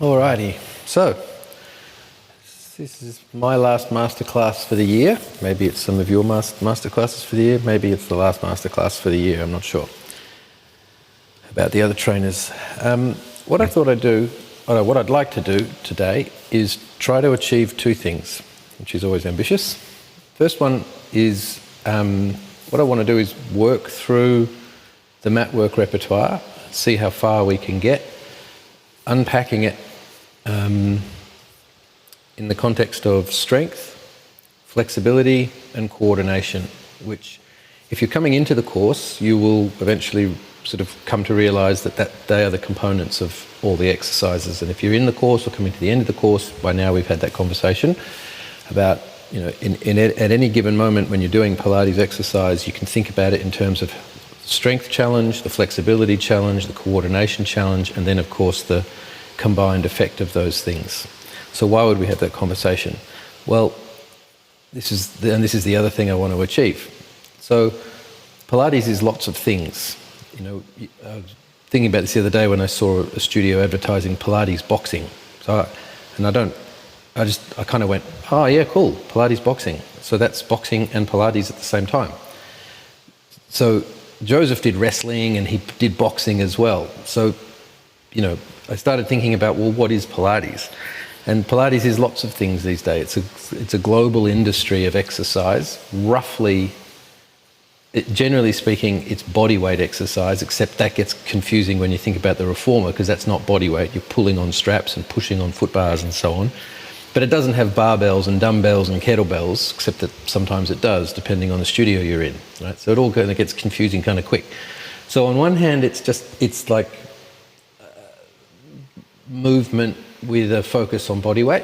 Alrighty, so this is my last masterclass for the year. Maybe it's some of your masterclasses for the year. Maybe it's the last masterclass for the year. I'm not sure about the other trainers. What I thought I'd do, or what I'd like to do today, is try to achieve two things, which is always ambitious. First one is what I want to do is work through the Matwork repertoire, see how far we can get, unpacking it in the context of strength, flexibility and coordination, which if you're coming into the course, you will eventually sort of come to realise that they are the components of all the exercises. And if you're in the course or coming to the end of the course, by now we've had that conversation about, you know, at any given moment when you're doing Pilates exercise, you can think about it in terms of strength challenge, the flexibility challenge, the coordination challenge, and then of course the combined effect of those things. So why would we have that conversation? Well, this is the other thing I want to achieve. So Pilates is lots of things. You know, I was thinking about this the other day when I saw a studio advertising Pilates boxing. I kind of went, oh yeah, cool, Pilates boxing. So that's boxing and Pilates at the same time. So Joseph did wrestling and he did boxing as well. So, you know, I started thinking about, well, what is Pilates? And Pilates is lots of things these days. It's a global industry of exercise. Roughly, generally speaking, it's body weight exercise, except that gets confusing when you think about the reformer, because that's not body weight. You're pulling on straps and pushing on foot bars and so on. But it doesn't have barbells and dumbbells and kettlebells, except that sometimes it does, depending on the studio you're in, right? So it all kind of gets confusing kind of quick. So on one hand, it's like movement with a focus on body weight.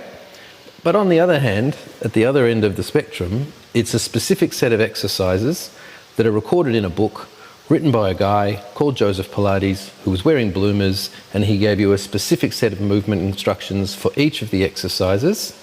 But on the other hand, at the other end of the spectrum, it's a specific set of exercises that are recorded in a book written by a guy called Joseph Pilates, who was wearing bloomers, and he gave you a specific set of movement instructions for each of the exercises,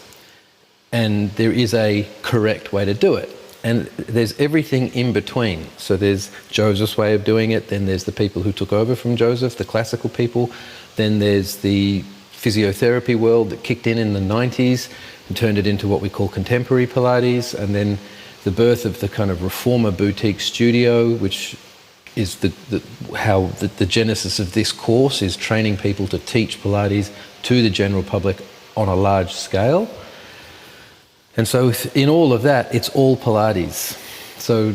and there is a correct way to do it. And there's everything in between. So there's Joseph's way of doing it, then there's the people who took over from Joseph, the classical people, then there's the physiotherapy world that kicked in the 90s and turned it into what we call contemporary Pilates, and then the birth of the kind of reformer boutique studio, which is the genesis of this course, is training people to teach Pilates to the general public on a large scale. And so in all of that, it's all Pilates. So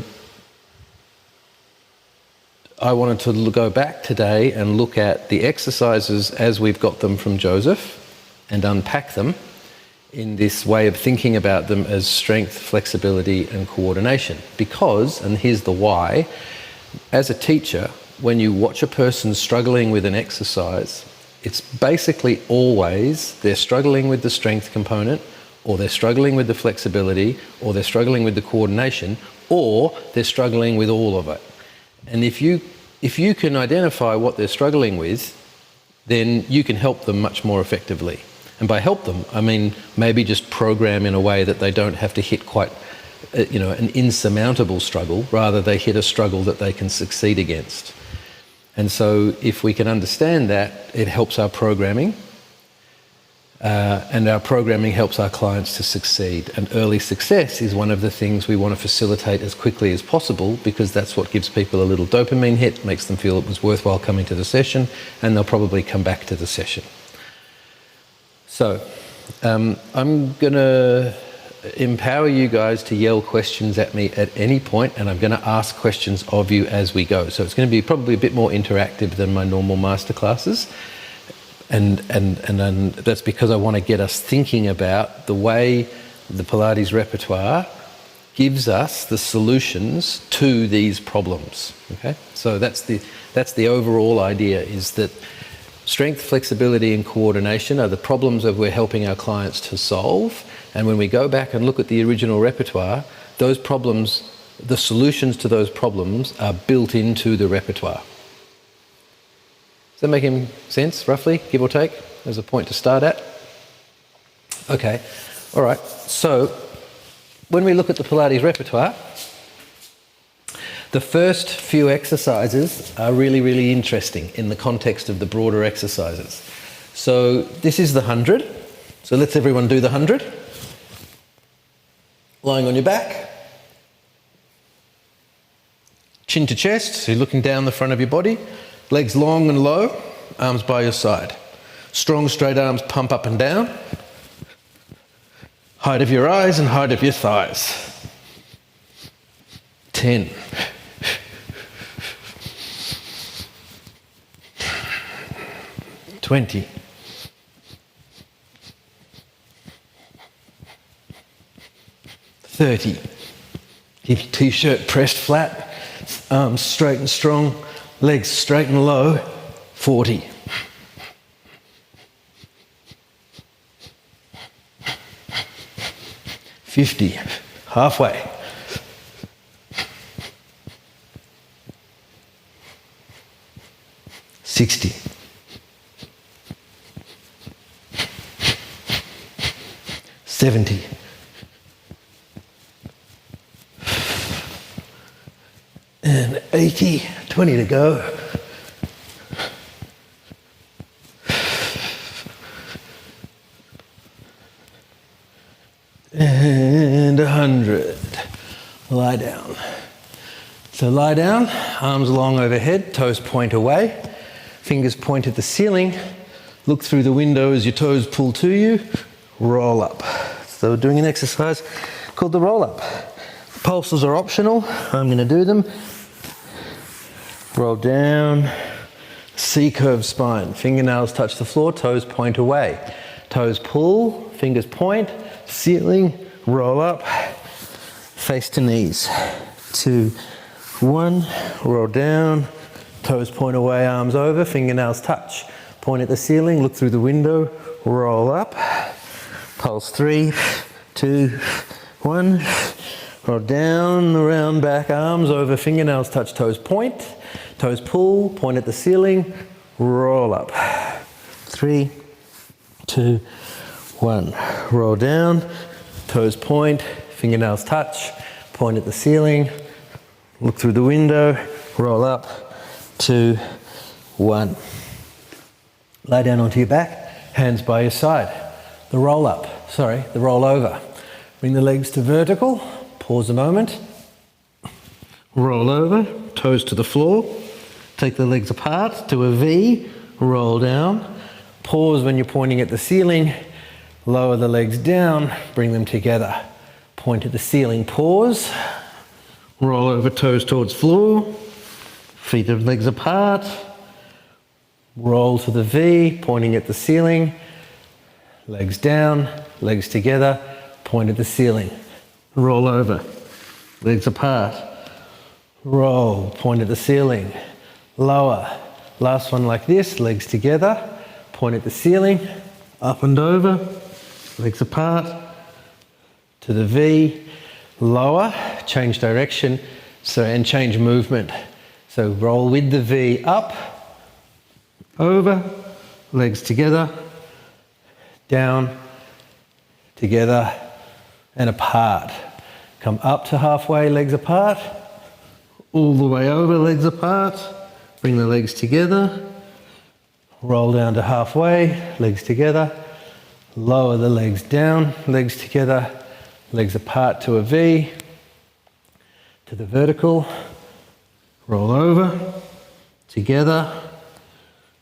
I wanted to go back today and look at the exercises as we've got them from Joseph and unpack them in this way of thinking about them as strength, flexibility and coordination. Because, and here's the why, as a teacher, when you watch a person struggling with an exercise, it's basically always they're struggling with the strength component, or they're struggling with the flexibility, or they're struggling with the coordination, or they're struggling with all of it. And if you can identify what they're struggling with, then you can help them much more effectively. And by help them, I mean maybe just program in a way that they don't have to hit quite, an insurmountable struggle, rather they hit a struggle that they can succeed against. And so if we can understand that, it helps our programming, and our programming helps our clients to succeed. And early success is one of the things we want to facilitate as quickly as possible, because that's what gives people a little dopamine hit, makes them feel it was worthwhile coming to the session, and they'll probably come back to the session. So I'm going to empower you guys to yell questions at me at any point, and I'm going to ask questions of you as we go. So it's going to be probably a bit more interactive than my normal masterclasses. And that's because I want to get us thinking about the way the Pilates repertoire gives us the solutions to these problems. Okay, so that's the overall idea, is that strength, flexibility and coordination are the problems that we're helping our clients to solve. And when we go back and look at the original repertoire, those problems, the solutions to those problems are built into the repertoire. Is that making sense, roughly, give or take? There's a point to start at. Okay, all right. So when we look at the Pilates repertoire, the first few exercises are really, really interesting in the context of the broader exercises. So this is the 100. So let's everyone do the 100. Lying on your back. Chin to chest, so you're looking down the front of your body. Legs long and low, arms by your side. Strong straight arms pump up and down. Height of your eyes and height of your thighs. 10. 20. 30. Keep your t-shirt pressed flat, arms straight and strong, legs straight and low. 40. 50. Halfway. 60. 70. 80. 20 to go. And 100. Lie down. So lie down, arms long overhead, toes point away, fingers point at the ceiling, look through the window as your toes pull to you, roll up. So we're doing an exercise called the roll up. Pulses are optional, I'm going to do them. Roll down, C-curve spine, fingernails touch the floor, toes point away. Toes pull, fingers point, ceiling, roll up, face to knees. 2, 1, roll down, toes point away, arms over, fingernails touch. Point at the ceiling, look through the window, roll up. Pulse 3, 2, 1. Roll down, around, back, arms over, fingernails touch, toes point. Toes pull, point at the ceiling, roll up. 3, 2, 1. Roll down, toes point, fingernails touch, point at the ceiling, look through the window, roll up. 2, 1. Lay down onto your back, hands by your side. The roll over. Bring the legs to vertical, pause a moment. Roll over, toes to the floor. Take the legs apart to a V, roll down. Pause when you're pointing at the ceiling. Lower the legs down, bring them together. Point at the ceiling, pause. Roll over, toes towards floor. Feet and legs apart. Roll to the V, pointing at the ceiling. Legs down, legs together, point at the ceiling. Roll over, legs apart. Roll, point at the ceiling. Lower. Last one like this, legs together, point at the ceiling, up and over, legs apart, to the V, lower, change direction, and change movement. So roll with the V, up, over, legs together, down, together, and apart. Come up to halfway, legs apart, all the way over, legs apart. Bring the legs together, roll down to halfway, legs together, lower the legs down, legs together, legs apart to a V, to the vertical, roll over, together,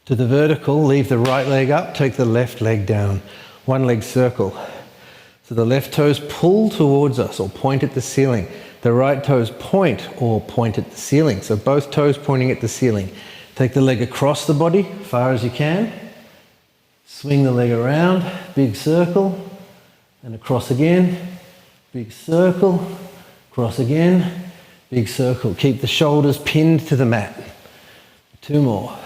to the vertical, leave the right leg up, take the left leg down, one leg circle. So the left toes pull towards us or point at the ceiling. The right toes point or point at the ceiling. So both toes pointing at the ceiling. Take the leg across the body, far as you can. Swing the leg around, big circle, and across again. Big circle, cross again, big circle. Keep the shoulders pinned to the mat. 2 more.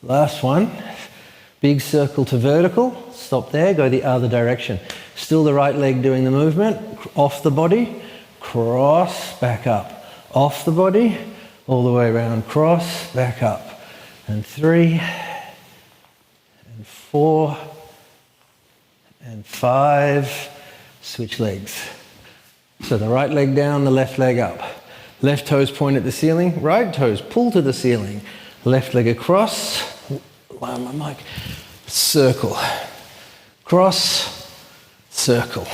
Last one. Big circle to vertical. Stop there, go the other direction. Still the right leg doing the movement. Off the body, cross, back up. Off the body, all the way around, cross, back up. And 3, and 4, and 5. Switch legs. So the right leg down, the left leg up. Left toes point at the ceiling, right toes pull to the ceiling. Left leg across, on my mic. Circle, cross, circle,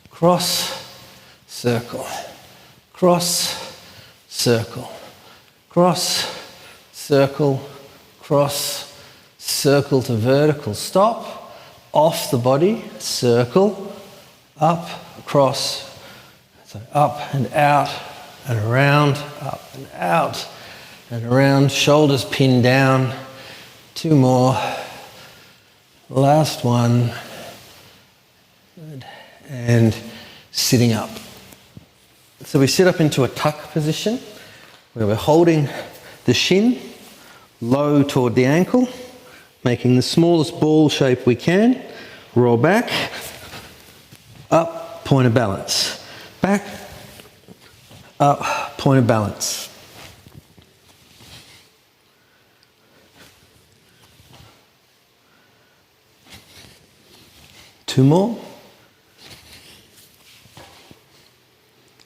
cross, circle, cross, circle, cross, circle, cross, circle to vertical. Stop, off the body, circle, up, across, so up and out and around, up and out and around, shoulders pinned down. 2 more. Last one. Good. And sitting up. So we sit up into a tuck position where we're holding the shin low toward the ankle, making the smallest ball shape we can. Roll back, up, point of balance. Back, up, point of balance. Two more.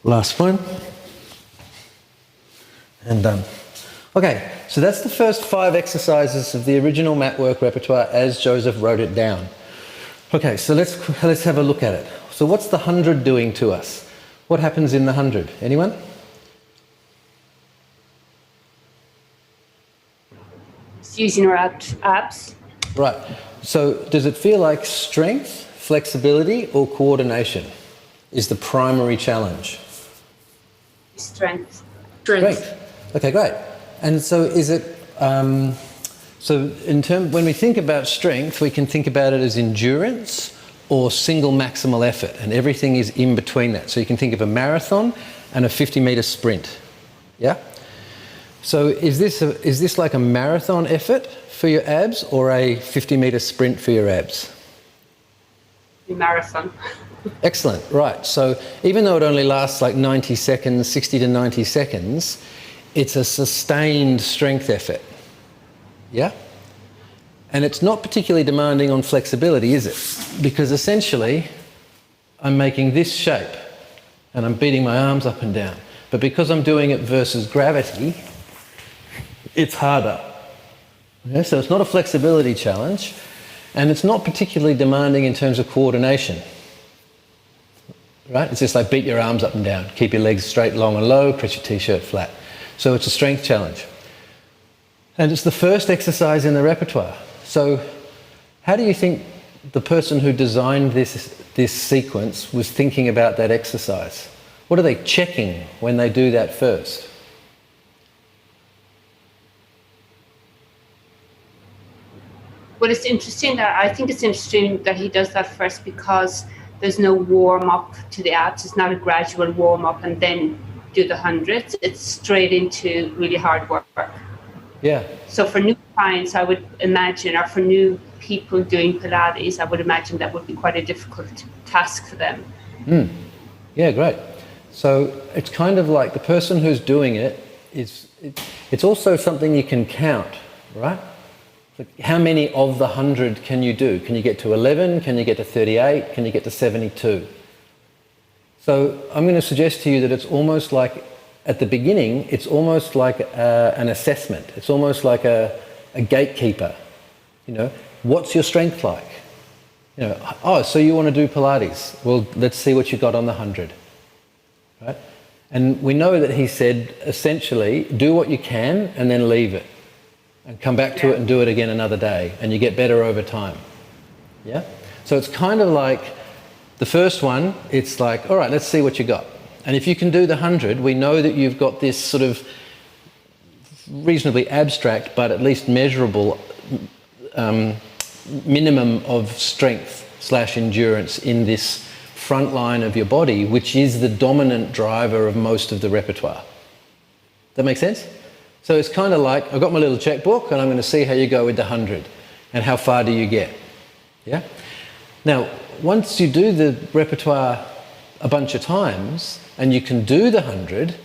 Last one. And done. Okay, so that's the first 5 exercises of the original Matwork repertoire as Joseph wrote it down. Okay, so let's have a look at it. So what's the 100 doing to us? What happens in the 100? Anyone? It's using our abs. Right. So does it feel like strength, flexibility, or coordination is the primary challenge? Strength. Okay, great. And so is it, when we think about strength, we can think about it as endurance or single maximal effort, and everything is in between that. So you can think of a marathon and a 50-meter sprint. Yeah? So is this like a marathon effort for your abs or a 50-meter sprint for your abs? The marathon. Excellent, right. So even though it only lasts like 90 seconds, 60 to 90 seconds, it's a sustained strength effort. Yeah? And it's not particularly demanding on flexibility, is it? Because essentially, I'm making this shape and I'm beating my arms up and down. But because I'm doing it versus gravity, it's harder. Yeah? So it's not a flexibility challenge, and it's not particularly demanding in terms of coordination. Right? It's just like beat your arms up and down, keep your legs straight, long and low, press your t-shirt flat. So it's a strength challenge. And it's the first exercise in the repertoire. So how do you think the person who designed this sequence was thinking about that exercise? What are they checking when they do that first? Well, I think it's interesting that he does that first because there's no warm-up to the abs. It's not a gradual warm-up and then do the 100s. It's straight into really hard work. Yeah. So for new clients, I would imagine, or for new people doing Pilates, I would imagine that would be quite a difficult task for them. Yeah, great. So it's kind of like the person who's doing it it's also something you can count, right? Like how many of the 100 can you do? Can you get to 11? Can you get to 38? Can you get to 72? So I'm going to suggest to you that it's almost like, at the beginning, it's almost like an assessment. It's almost like a gatekeeper. You know, what's your strength like? You know, oh, so you want to do Pilates? Well, let's see what you got on the 100. Right? And we know that he said, essentially, do what you can and then leave it. And come back to it and do it again another day. And you get better over time. Yeah? So it's kind of like the first one, it's like, all right, let's see what you got. And if you can do the 100, we know that you've got this sort of reasonably abstract, but at least measurable minimum of strength / endurance in this front line of your body, which is the dominant driver of most of the repertoire. That make sense? So it's kind of like, I've got my little checkbook and I'm going to see how you go with the 100 and how far do you get. Yeah? Now, once you do the repertoire a bunch of times and you can do the 100,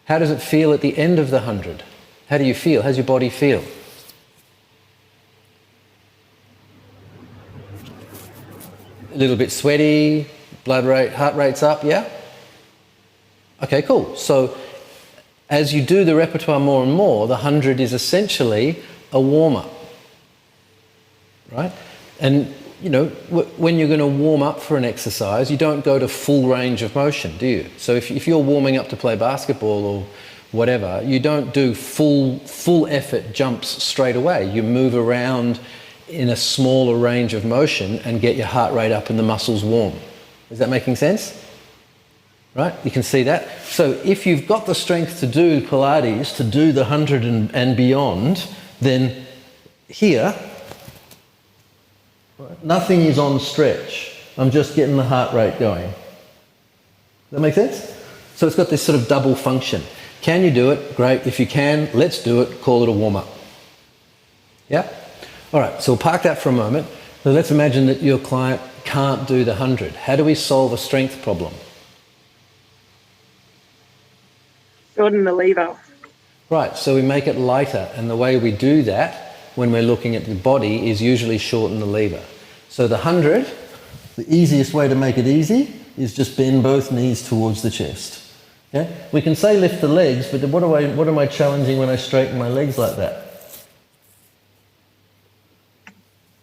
how does it feel at the end of the 100? How do you feel? How's your body feel? A little bit sweaty, blood rate, heart rate's up, yeah? Okay, cool. So as you do the repertoire more and more, the 100 is essentially a warm-up. right? And, you know, when you're going to warm up for an exercise, you don't go to full range of motion, do you? So if you're warming up to play basketball or whatever, you don't do full effort jumps straight away. You move around in a smaller range of motion and get your heart rate up and the muscles warm. Is that making sense? Right? You can see that. So if you've got the strength to do Pilates, to do the 100 and beyond, then here, nothing is on stretch. I'm just getting the heart rate going. Does that make sense? So it's got this sort of double function. Can you do it? Great. If you can, let's do it. Call it a warm-up. Yeah? All right, so we'll park that for a moment. So let's imagine that your client can't do the 100. How do we solve a strength problem? Shorten the lever. Right, so we make it lighter, and the way we do that when we're looking at the body is usually shorten the lever. So the 100, the easiest way to make it easy is just bend both knees towards the chest. Okay? We can say lift the legs, but what am I challenging when I straighten my legs like that?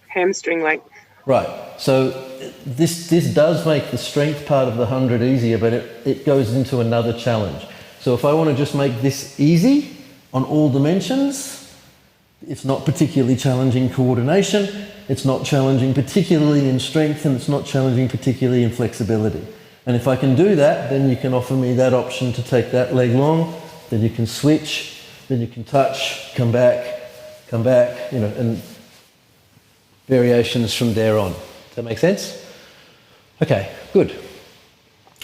Hamstring length. Right, so this does make the strength part of the 100 easier, but it goes into another challenge. So if I want to just make this easy on all dimensions, it's not particularly challenging coordination, it's not challenging particularly in strength, and it's not challenging particularly in flexibility. And if I can do that, then you can offer me that option to take that leg long, then you can switch, then you can touch, come back, you know, and variations from there on. Does that make sense? Okay, good.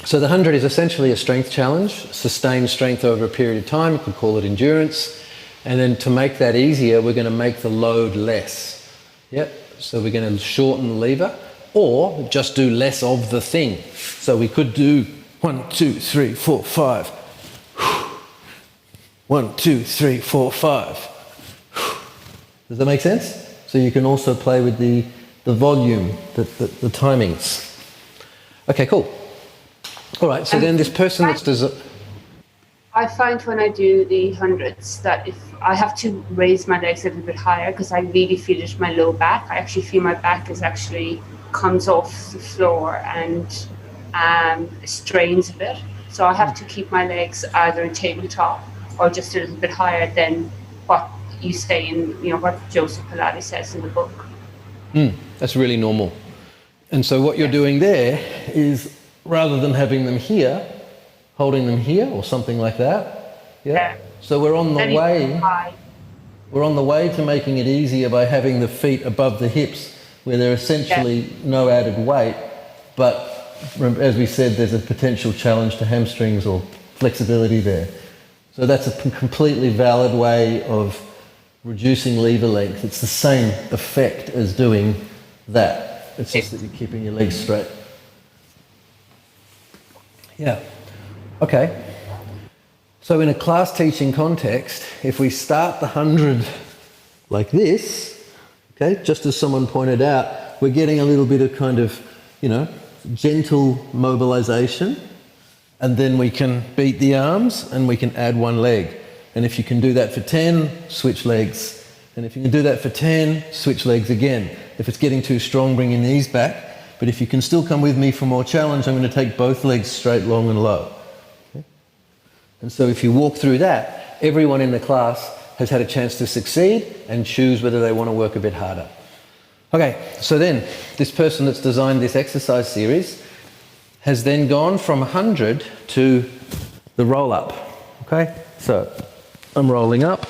So the 100 is essentially a strength challenge, sustained strength over a period of time. You could call it endurance. And then to make that easier, we're going to make the load less. Yep. So we're going to shorten the lever or just do less of the thing. So we could do 1, 2, 3, 4, 5. 1, 2, 3, 4, 5. Does that make sense? So you can also play with the volume, the timings. Okay, cool. All right, so then this person that's... I find when I do the 100s that if I have to raise my legs a little bit higher because I really feel it in my low back. I actually feel my back is actually comes off the floor and strains a bit. So I have to keep my legs either in tabletop or just a little bit higher than what you say in, you know, what Joseph Pilates says in the book. That's really normal. And so what you're doing there is, rather than having them here, holding them here or something like that. Yeah. So we're on the way. We're on the way to making it easier by having the feet above the hips, where they're essentially no added weight, but as we said, there's a potential challenge to hamstrings or flexibility there. So that's a completely valid way of reducing lever length. It's the same effect as doing that. It's just that you're keeping your legs straight. Yeah. Okay. So in a class teaching context, if we start the 100 like this, okay, just as someone pointed out, we're getting a little bit of kind of, you know, gentle mobilization, and then we can beat the arms and we can add one leg. And if you can do that for 10, switch legs. And if you can do that for 10, switch legs again. If it's getting too strong, bring your knees back. But if you can still come with me for more challenge, I'm going to take both legs straight, long and low. Okay? And so if you walk through that, everyone in the class has had a chance to succeed and choose whether they want to work a bit harder. Okay, so then this person that's designed this exercise series has then gone from 100 to the roll up. Okay, so I'm rolling up.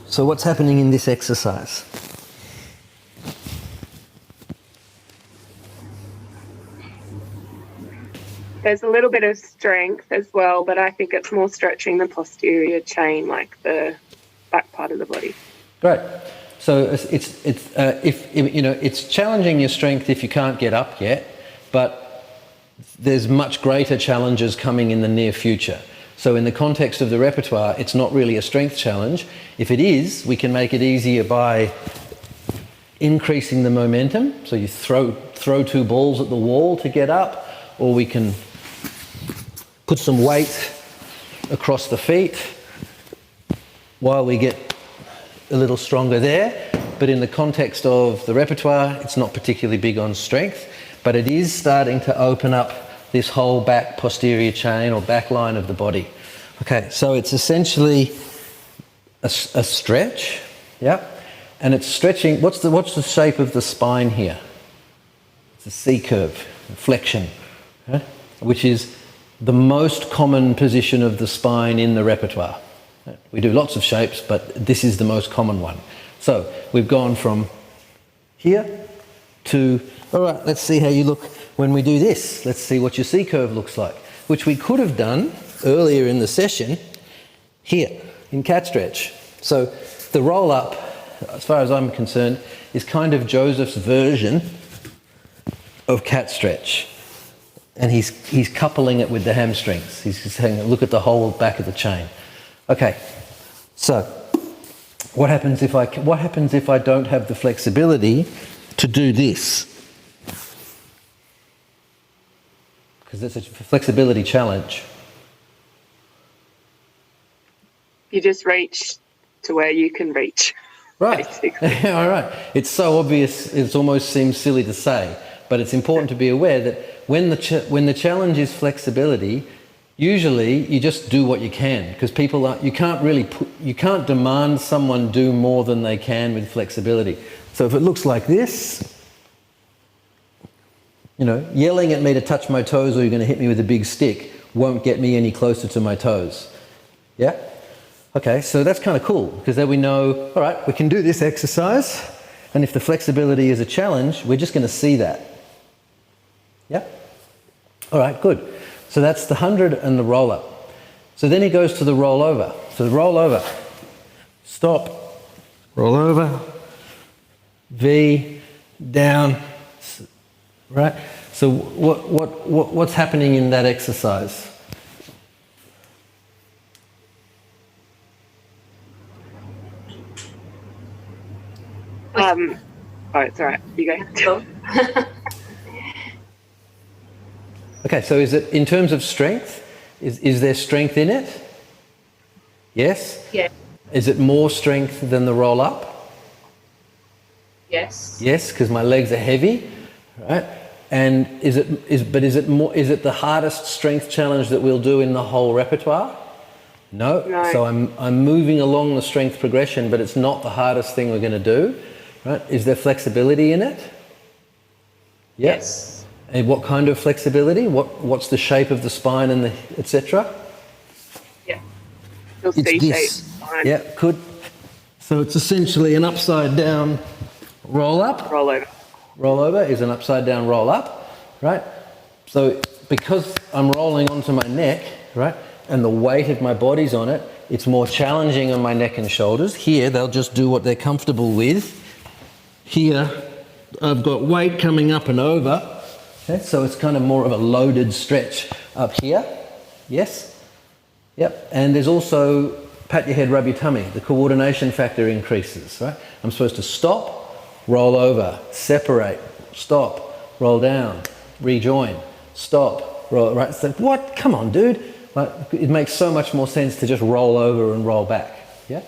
So what's happening in this exercise? There's a little bit of strength as well, but I think it's more stretching the posterior chain, like the back part of the body. Great. So it's challenging your strength if you can't get up yet, but there's much greater challenges coming in the near future. So in the context of the repertoire, it's not really a strength challenge. If it is, we can make it easier by increasing the momentum. So you throw two balls at the wall to get up, or we can put some weight across the feet, while we get a little stronger there. But in the context of the repertoire, it's not particularly big on strength, but it is starting to open up this whole back posterior chain or back line of the body. Okay, so it's essentially a stretch, yeah, and it's stretching. What's the shape of the spine here? It's a C curve, flexion, okay, which is the most common position of the spine in the repertoire. We do lots of shapes, but this is the most common one. So we've gone from here to, all right, let's see how you look when we do this. Let's see what your C curve looks like, which we could have done earlier in the session here in cat stretch. So the roll up, as far as I'm concerned, is kind of Joseph's version of cat stretch. And he's coupling it with the hamstrings. He's saying, look at the whole back of the chain. Okay, so what happens if I don't have the flexibility to do this? Because it's a flexibility challenge. You just reach to where you can reach. Right. Basically. All right. It's so obvious, it almost seems silly to say, but it's important to be aware that when the challenge is flexibility, usually you just do what you can, because you can't demand someone do more than they can with flexibility. So if it looks like this, yelling at me to touch my toes or you're going to hit me with a big stick won't get me any closer to my toes. Yeah? Okay, so that's kind of cool, because then we know, all right, we can do this exercise, and if the flexibility is a challenge, we're just going to see that. Yeah? All right, good. So that's the 100 and the roll up. So then he goes to the roll over. So the roll over, stop, roll over, V, down, right? So what's happening in that exercise? Oh, it's all right. You go. Okay, so is it in terms of strength? Is there strength in it? Yes? Yeah. Is it more strength than the roll up? Yes. Yes, because my legs are heavy, right? And is it the hardest strength challenge that we'll do in the whole repertoire? No. So I'm moving along the strength progression, but it's not the hardest thing we're going to do, right? Is there flexibility in it? Yes. And what kind of flexibility? What's the shape of the spine and the etc.? Yeah. It's this. Yeah, good. So it's essentially an upside down roll up. Roll over. Roll over is an upside down roll up, right? So because I'm rolling onto my neck, right, and the weight of my body's on it, it's more challenging on my neck and shoulders. Here, they'll just do what they're comfortable with. Here, I've got weight coming up and over. Okay, so it's kind of more of a loaded stretch up here. Yes? Yep. And there's also pat your head, rub your tummy. The coordination factor increases, right? I'm supposed to stop, roll over, separate, stop, roll down, rejoin, stop, roll, right? So what? Come on, dude. Like, it makes so much more sense to just roll over and roll back. Yeah?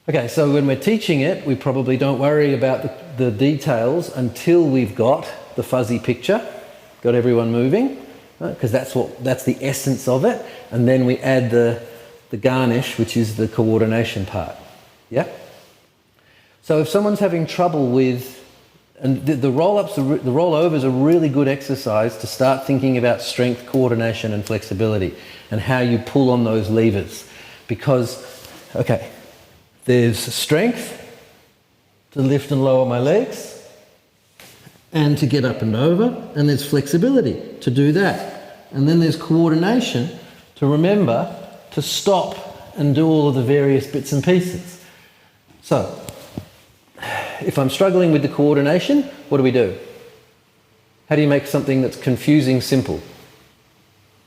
Okay, so when we're teaching it, we probably don't worry about the details until we've got the fuzzy picture, got everyone moving, because right? that's the essence of it, and then we add the garnish, which is the coordination part. Yeah. So if someone's having trouble with, and the roll-ups, the rollover is a really good exercise to start thinking about strength, coordination, and flexibility, and how you pull on those levers, because okay, there's strength to lift and lower my legs, and to get up and over, and there's flexibility to do that. And then there's coordination to remember to stop and do all of the various bits and pieces. So, if I'm struggling with the coordination, what do we do? How do you make something that's confusing simple?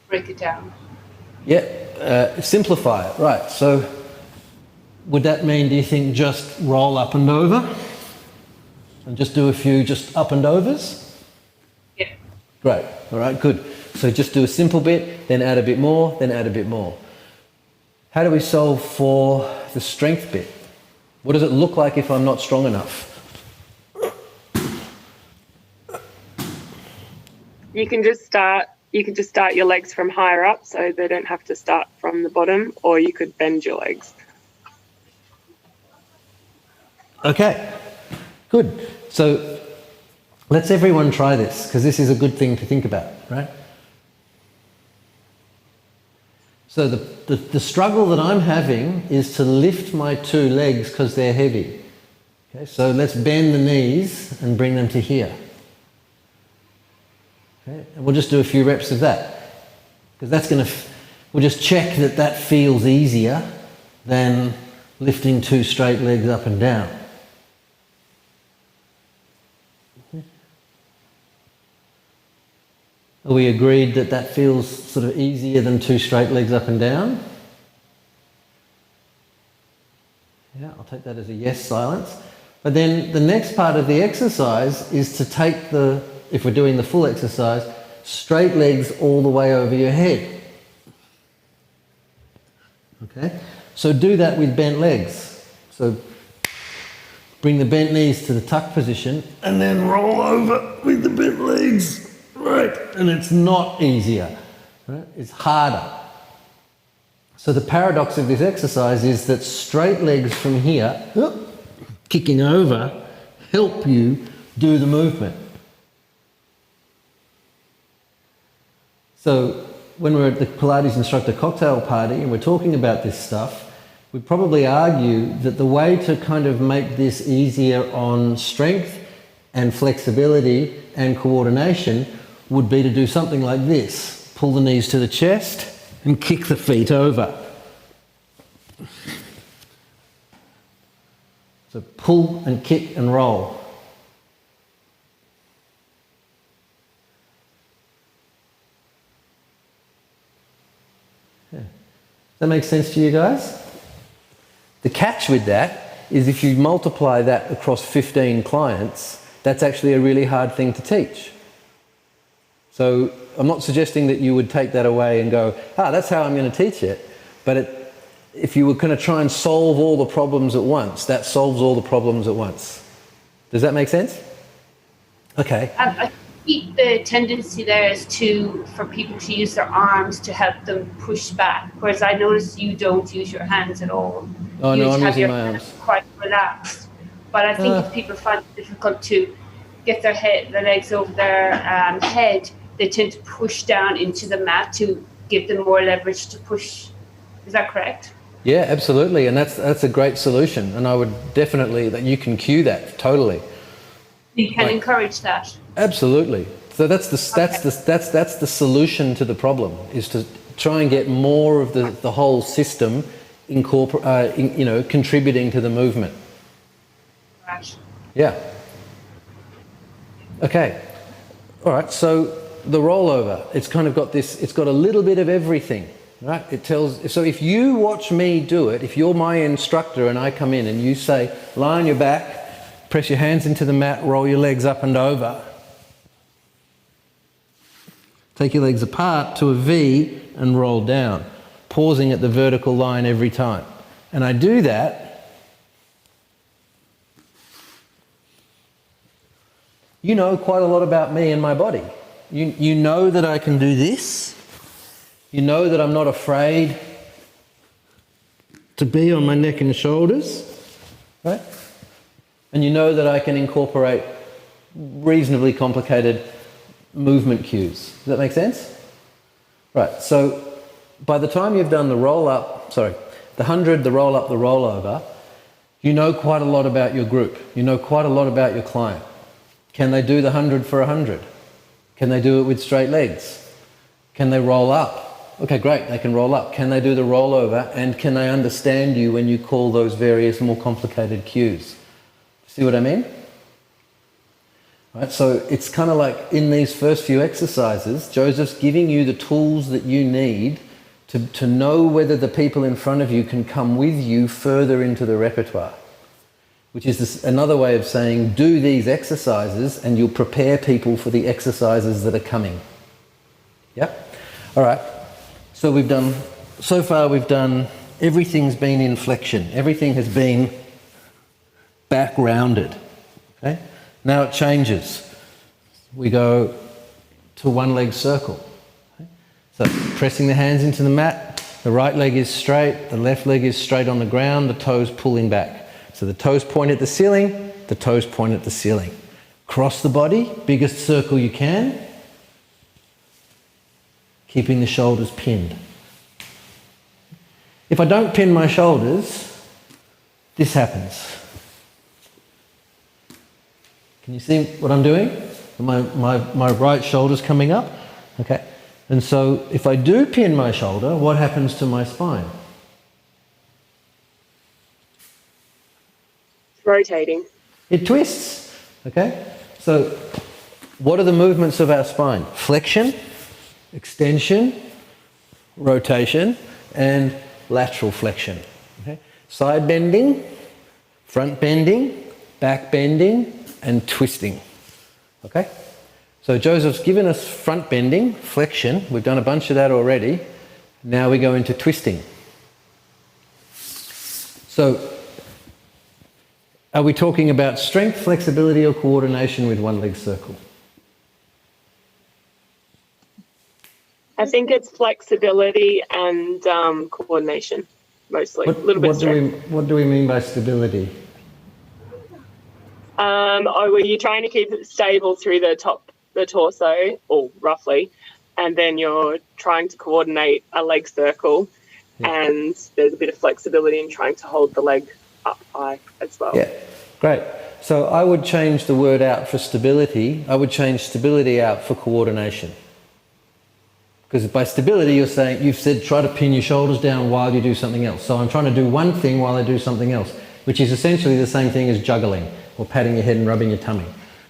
Break it down. Yeah, simplify it, right. So, would that mean, do you think, just roll up and over? And just do a few just up and overs? Yeah. Great. All right, good. So just do a simple bit, then add a bit more, then add a bit more. How do we solve for the strength bit? What does it look like if I'm not strong enough? You can just start your legs from higher up, so they don't have to start from the bottom, or you could bend your legs. Okay, good. So let's everyone try this, because this is a good thing to think about, right? So the struggle that I'm having is to lift my two legs because they're heavy. Okay, so let's bend the knees and bring them to here. Okay, and we'll just do a few reps of that, because that's going to, we'll just check that that feels easier than lifting two straight legs up and down. Are we agreed that that feels sort of easier than two straight legs up and down? Yeah, I'll take that as a yes silence. But then the next part of the exercise is to take the, if we're doing the full exercise, straight legs all the way over your head. Okay? So do that with bent legs. So bring the bent knees to the tuck position and then roll over with the bent legs. Right, and it's not easier, right? It's harder. So the paradox of this exercise is that straight legs from here, kicking over, help you do the movement. So when we're at the Pilates instructor cocktail party and we're talking about this stuff, we'd probably argue that the way to kind of make this easier on strength and flexibility and coordination would be to do something like this. Pull the knees to the chest and kick the feet over. So pull and kick and roll. Yeah. Does that make sense to you guys? The catch with that is if you multiply that across 15 clients, that's actually a really hard thing to teach. So I'm not suggesting that you would take that away and go, that's how I'm going to teach it. But if you were going to try and solve all the problems at once, that solves all the problems at once. Does that make sense? Okay. I think the tendency there is for people to use their arms to help them push back, whereas I notice you don't use your hands at all. Oh, you no, I'm have using your my hands arms. quite relaxed. But I think if people find it difficult to get their legs over their head, they tend to push down into the mat to give them more leverage to push. Is that correct? Yeah, absolutely, and that's a great solution. And I would definitely that you can cue that totally. You can encourage that. Absolutely. So that's the solution to the problem, is to try and get more of the whole system contributing to the movement. Right. Yeah. Okay. All right. So the rollover, it's kind of got this. It's got a little bit of everything, right? It tells. So if you watch me do it, if you're my instructor and I come in and you say, lie on your back, press your hands into the mat, roll your legs up and over. Take your legs apart to a V and roll down, pausing at the vertical line every time. And I do that, you know quite a lot about me and my body. You know that I can do this. You know that I'm not afraid to be on my neck and shoulders, right? And you know that I can incorporate reasonably complicated movement cues. Does that make sense? Right, so by the time you've done the the 100, the roll up, the rollover, you know quite a lot about your group. You know quite a lot about your client. Can they do the 100 for 100? Can they do it with straight legs? Can they roll up? Okay, great, they can roll up. Can they do the rollover? And can they understand you when you call those various more complicated cues? See what I mean? Right, so it's kind of like in these first few exercises, Joseph's giving you the tools that you need to know whether the people in front of you can come with you further into the repertoire, which is another way of saying do these exercises and you'll prepare people for the exercises that are coming. Yep? All right. So so far we've done everything's been in flexion. Everything has been back rounded. Okay? Now it changes. We go to one leg circle. Okay? So pressing the hands into the mat, the right leg is straight, the left leg is straight on the ground, the toes pulling back. So the toes point at the ceiling, the toes point at the ceiling. Cross the body, biggest circle you can, keeping the shoulders pinned. If I don't pin my shoulders, this happens. Can you see what I'm doing? My right shoulder's coming up. Okay. And so if I do pin my shoulder, what happens to my spine? Rotating. It twists. Okay. So what are the movements of our spine? Flexion, extension, rotation, and lateral flexion. Okay? Side bending, front bending, back bending, and twisting. Okay? So Joseph's given us front bending, flexion. We've done a bunch of that already. Now we go into twisting. So are we talking about strength, flexibility, or coordination with one leg circle? I think it's flexibility and coordination, mostly. A little bit strength. What do we mean by stability? Were you trying to keep it stable through the torso, or roughly, and then you're trying to coordinate a leg circle, and there's a bit of flexibility in trying to hold the leg up high as well. Yeah, great. So I would change the word out for stability. I would change stability out for coordination. Because by stability, you've said try to pin your shoulders down while you do something else. So I'm trying to do one thing while I do something else, which is essentially the same thing as juggling or patting your head and rubbing your tummy.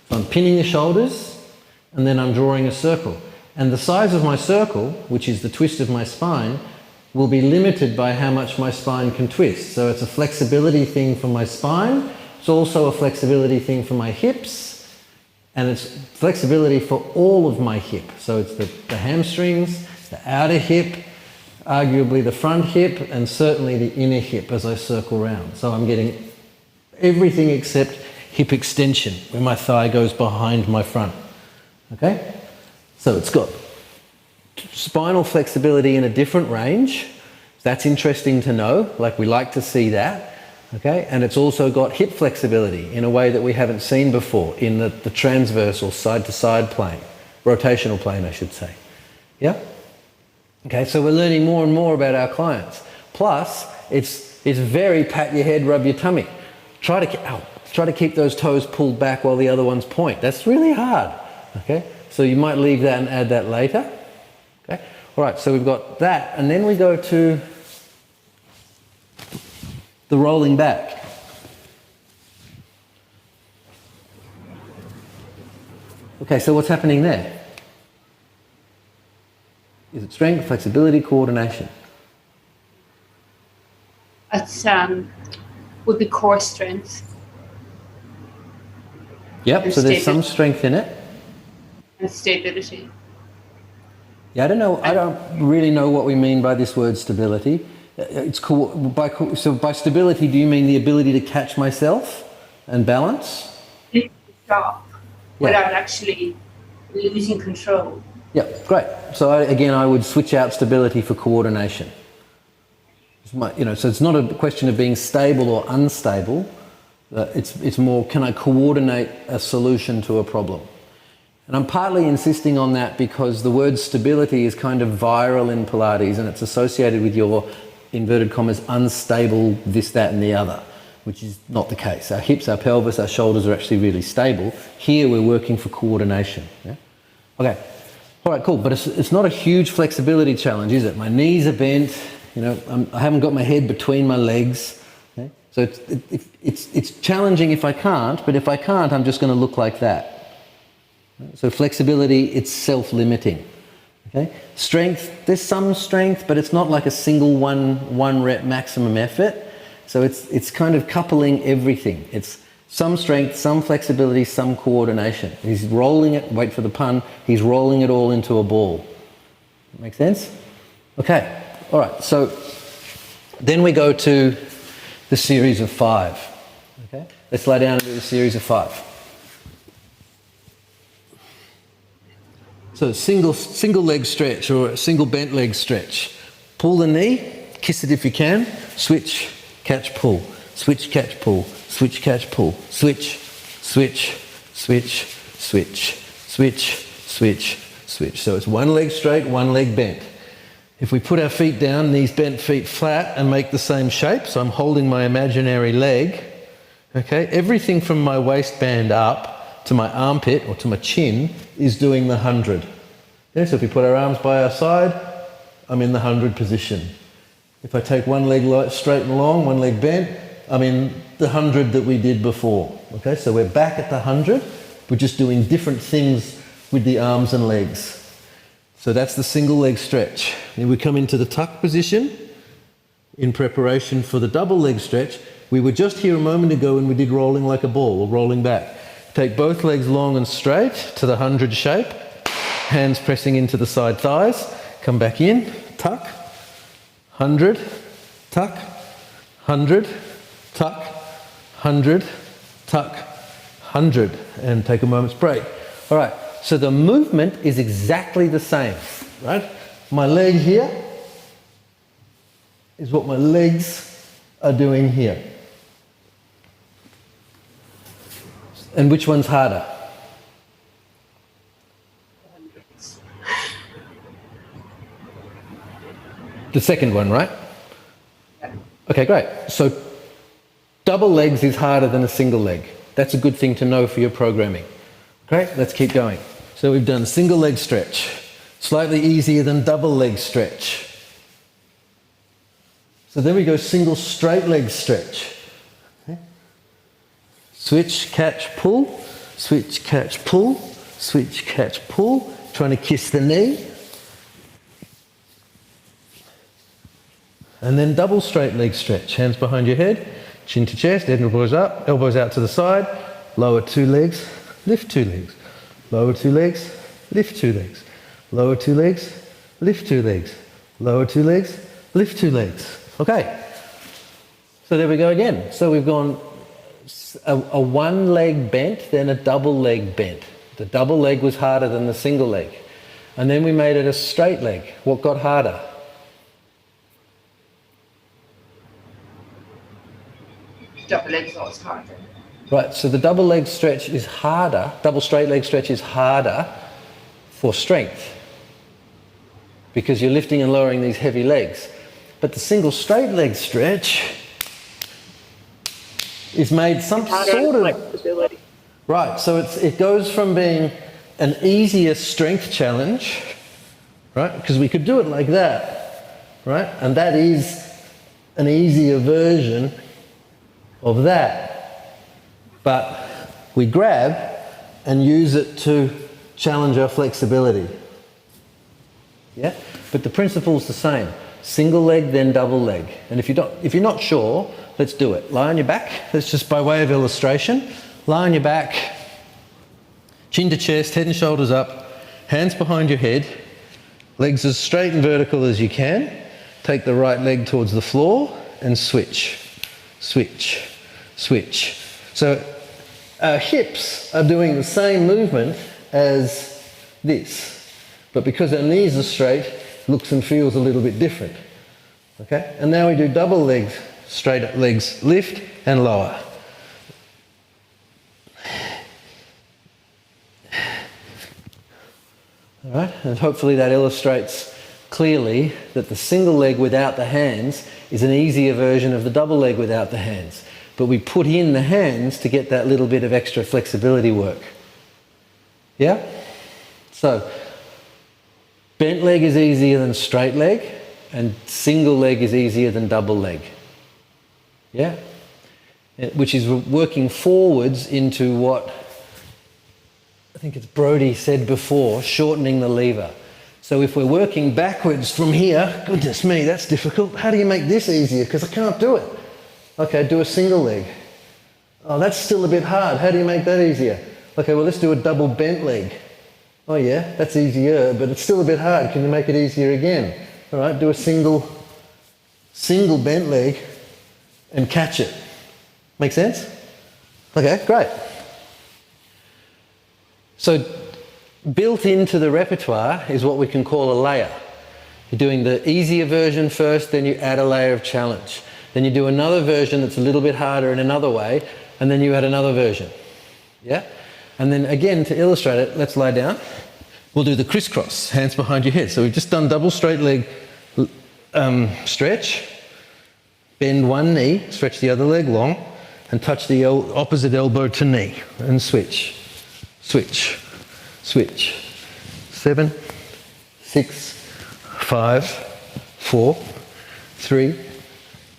So I'm pinning the shoulders and then I'm drawing a circle. And the size of my circle, which is the twist of my spine, will be limited by how much my spine can twist. So it's a flexibility thing for my spine. It's also a flexibility thing for my hips. And it's flexibility for all of my hip. So it's the hamstrings, the outer hip, arguably the front hip, and certainly the inner hip as I circle around. So I'm getting everything except hip extension, where my thigh goes behind my front. Okay? So it's got spinal flexibility in a different range. That's interesting to know. Like, we like to see that. Okay, and it's also got hip flexibility in a way that we haven't seen before in the transverse or side-to-side plane, rotational plane, I should say. Yeah? Okay, so we're learning more and more about our clients. Plus, it's very pat your head, rub your tummy. Try to keep those toes pulled back while the other ones point. That's really hard. Okay, so you might leave that and add that later. Okay, all right, so we've got that, and then we go to the rolling back. Okay, so what's happening there? Is it strength, flexibility, coordination? It's would be core strength. Yep, And so there's some stability. strength in it. And stability. Yeah, I don't really know what we mean by this word stability. So by stability, do you mean the ability to catch myself and balance? Stop without actually losing control. Yeah, great. So I would switch out stability for coordination. So it's not a question of being stable or unstable. It's more, can I coordinate a solution to a problem? And I'm partly insisting on that because the word stability is kind of viral in Pilates, and it's associated with your, inverted commas, unstable this, that, and the other, which is not the case. Our hips, our pelvis, our shoulders are actually really stable. Here we're working for coordination. Yeah? Okay. All right, cool. But it's not a huge flexibility challenge, is it? My knees are bent. I haven't got my head between my legs. Okay? So it's challenging if I can't, but if I can't, I'm just going to look like that. So flexibility, it's self-limiting. Okay? Strength, there's some strength, but it's not like a single one rep maximum effort. So it's kind of coupling everything. It's some strength, some flexibility, some coordination. He's rolling it, wait for the pun, he's rolling it all into a ball. Make sense? Okay, all right, so Then we go to the series of 5. Okay? Let's lie down and do the series of 5. So single leg stretch or a single bent leg stretch. Pull the knee, kiss it if you can, switch, catch, pull, switch, catch, pull, switch, catch, pull, switch, switch, switch, switch, switch, switch, switch. So it's one leg straight, one leg bent. If we put our feet down, knees bent, feet flat, and make the same shape, so I'm holding my imaginary leg, okay, everything from my waistband up to my armpit or to my chin is doing the 100. Yeah, so if we put our arms by our side, I'm in the 100 position. If I take one leg straight and long, one leg bent, I'm in the 100 that we did before. Okay, so we're back at the 100. We're just doing different things with the arms and legs. So that's the single leg stretch. Then we come into the tuck position in preparation for the double leg stretch. We were just here a moment ago when we did rolling like a ball, or rolling back. Take both legs long and straight to the 100 shape. Hands pressing into the side thighs. Come back in, tuck, 100, tuck, 100, tuck, 100, tuck, 100. And take a moment's break. All right. So the movement is exactly the same, right? My leg here is what my legs are doing here. And which one's harder? The second one, right? Okay, great. So double legs is harder than a single leg. That's a good thing to know for your programming. Great, let's keep going. So we've done single leg stretch, slightly easier than double leg stretch. So then we go single straight leg stretch. Okay. Switch, catch, pull, switch, catch, pull, switch, catch, pull, trying to kiss the knee. And then double straight leg stretch, hands behind your head, chin to chest, elbows up, elbows out to the side, lower 2 legs, lift 2 legs, lower 2 legs, lift 2 legs, lower 2 legs, lift 2 legs, lower 2 legs, lift 2 legs. Okay, so there we go again. So we've gone a one leg bent, then a double leg bent. The double leg was harder than the single leg. And then we made it a straight leg. What got harder? Double legs always harder. Right, so the double leg stretch is harder, double straight leg stretch is harder for strength because you're lifting and lowering these heavy legs. But the single straight leg stretch is made some sort of flexibility. Right, so it goes from being an easier strength challenge, right? Because we could do it like that, right? And that is an easier version of that. But we grab and use it to challenge our flexibility. Yeah? But the principle's the same. Single leg, then double leg. And if you're not sure, let's do it. Lie on your back. That's just by way of illustration. Lie on your back, chin to chest, head and shoulders up, hands behind your head, legs as straight and vertical as you can. Take the right leg towards the floor and switch, switch, switch. So our hips are doing the same movement as this, but because our knees are straight, looks and feels a little bit different. Okay? And now we do double legs, straight legs lift and lower. All right, and hopefully that illustrates clearly that the single leg without the hands is an easier version of the double leg without the hands. But we put in the hands to get that little bit of extra flexibility work. Yeah? So, bent leg is easier than straight leg, and single leg is easier than double leg. Yeah? Which is working forwards into what I think it's Brody said before, shortening the lever. So if we're working backwards from here, goodness me, that's difficult. How do you make this easier? Because I can't do it. Okay, do a single leg. Oh, that's still a bit hard. How do you make that easier? Okay, well, let's do a double bent leg. Oh yeah, that's easier, but it's still a bit hard. Can you make it easier again? All right, do a single single bent leg, and catch it. Make sense? Okay, great. So built into the repertoire is what we can call a layer. You're doing the easier version first, then you add a layer of challenge. Then you do another version that's a little bit harder in another way, and then you add another version. Yeah? And then again, to illustrate it, let's lie down. We'll do the crisscross, hands behind your head. So we've just done double straight leg stretch. Bend one knee, stretch the other leg long, and touch the opposite elbow to knee. And switch, switch, switch. 7, 6, 5, 4, 3,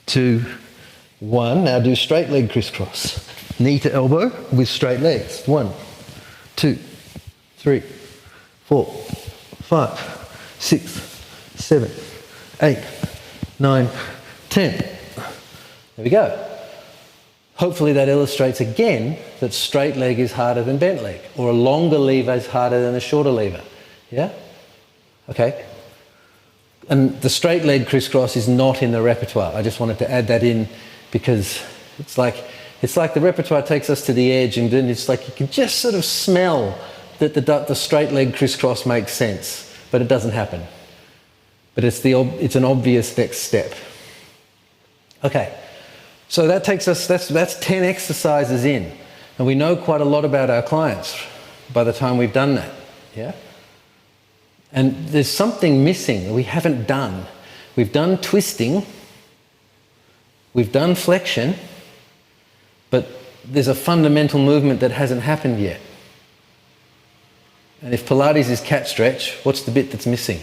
2, 1. Now do straight leg crisscross. Knee to elbow with straight legs. 1, 2, 3, 4, 5, 6, 7, 8, 9, 10. There we go. Hopefully that illustrates again that straight leg is harder than bent leg, or a longer lever is harder than a shorter lever. Yeah? Okay. And the straight leg crisscross is not in the repertoire. I just wanted to add that in because it's like the repertoire takes us to the edge, and then it's like you can just sort of smell that the straight leg crisscross makes sense, but it doesn't happen. But it's an obvious next step. Okay. So that takes us, that's 10 exercises in. And we know quite a lot about our clients by the time we've done that. Yeah? And there's something missing that we haven't done. We've done twisting, we've done flexion, but there's a fundamental movement that hasn't happened yet. And if Pilates is cat stretch, what's the bit that's missing?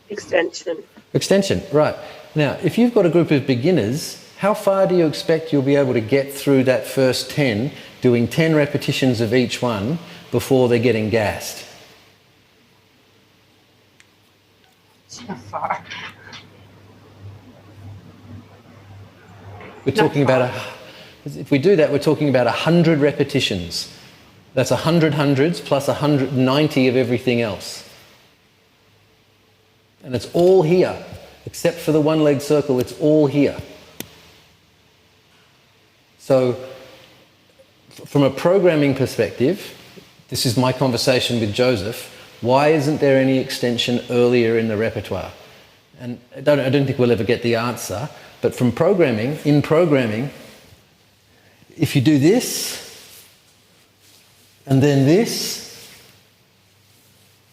Extension. Extension, right. Now, if you've got a group of beginners, how far do you expect you'll be able to get through that first 10, doing 10 repetitions of each one before they're getting gassed? Not far. We're talking about, if we do that, we're talking about 100 repetitions. That's 100 hundreds plus 190 of everything else. And it's all here. Except for the one leg circle, it's all here. So, from a programming perspective, this is my conversation with Joseph, why isn't there any extension earlier in the repertoire? And I don't think we'll ever get the answer, but from programming, in programming, if you do this, and then this,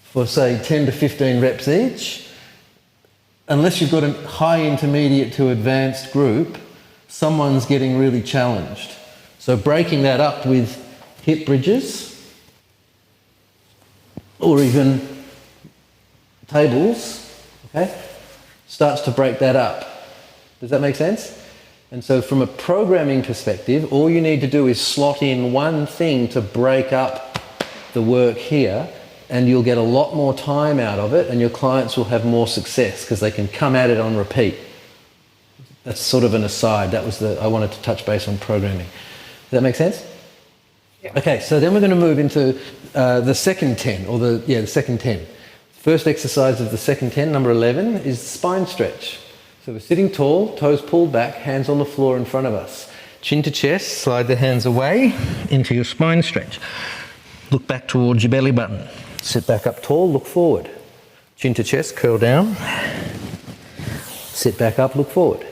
for say 10 to 15 reps each, unless you've got a high intermediate to advanced group, someone's getting really challenged. So breaking that up with hip bridges, or even tables, okay, starts to break that up. Does that make sense? And so from a programming perspective, all you need to do is slot in one thing to break up the work here, and you'll get a lot more time out of it, and your clients will have more success because they can come at it on repeat. That's sort of an aside. That was I wanted to touch base on programming. Does that make sense? Yeah. Okay, so then we're going to move into the second 10, or the second 10. First exercise of the second 10, number 11, is spine stretch. So we're sitting tall, toes pulled back, hands on the floor in front of us. Chin to chest, slide the hands away into your spine stretch. Look back towards your belly button. Sit back up tall, look forward. Chin to chest, curl down. Sit back up, look forward.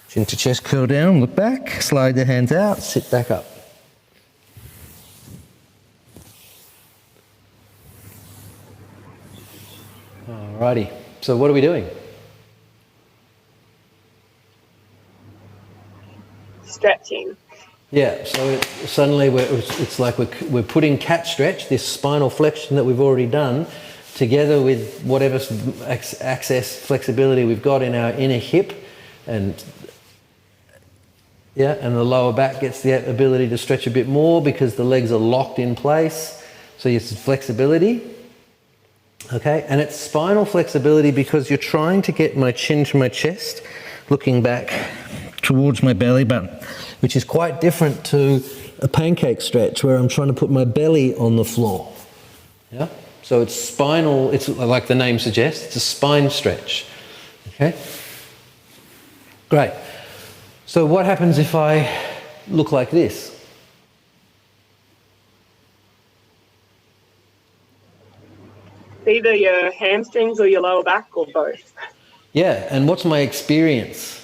Chin to chest, curl down, look back. Slide the hands out, sit back up. Alrighty, so what are we doing? Stretching. Yeah, so suddenly it's like we're putting cat stretch, this spinal flexion that we've already done, together with whatever access flexibility we've got in our inner hip, and the lower back gets the ability to stretch a bit more because the legs are locked in place. So it's flexibility. Okay, and it's spinal flexibility because you're trying to get my chin to my chest, looking back towards my belly button, which is quite different to a pancake stretch where I'm trying to put my belly on the floor. Yeah? So it's spinal, it's like the name suggests, it's a spine stretch. Okay? Great. So what happens if I look like this? Either your hamstrings or your lower back or both. Yeah, and what's my experience?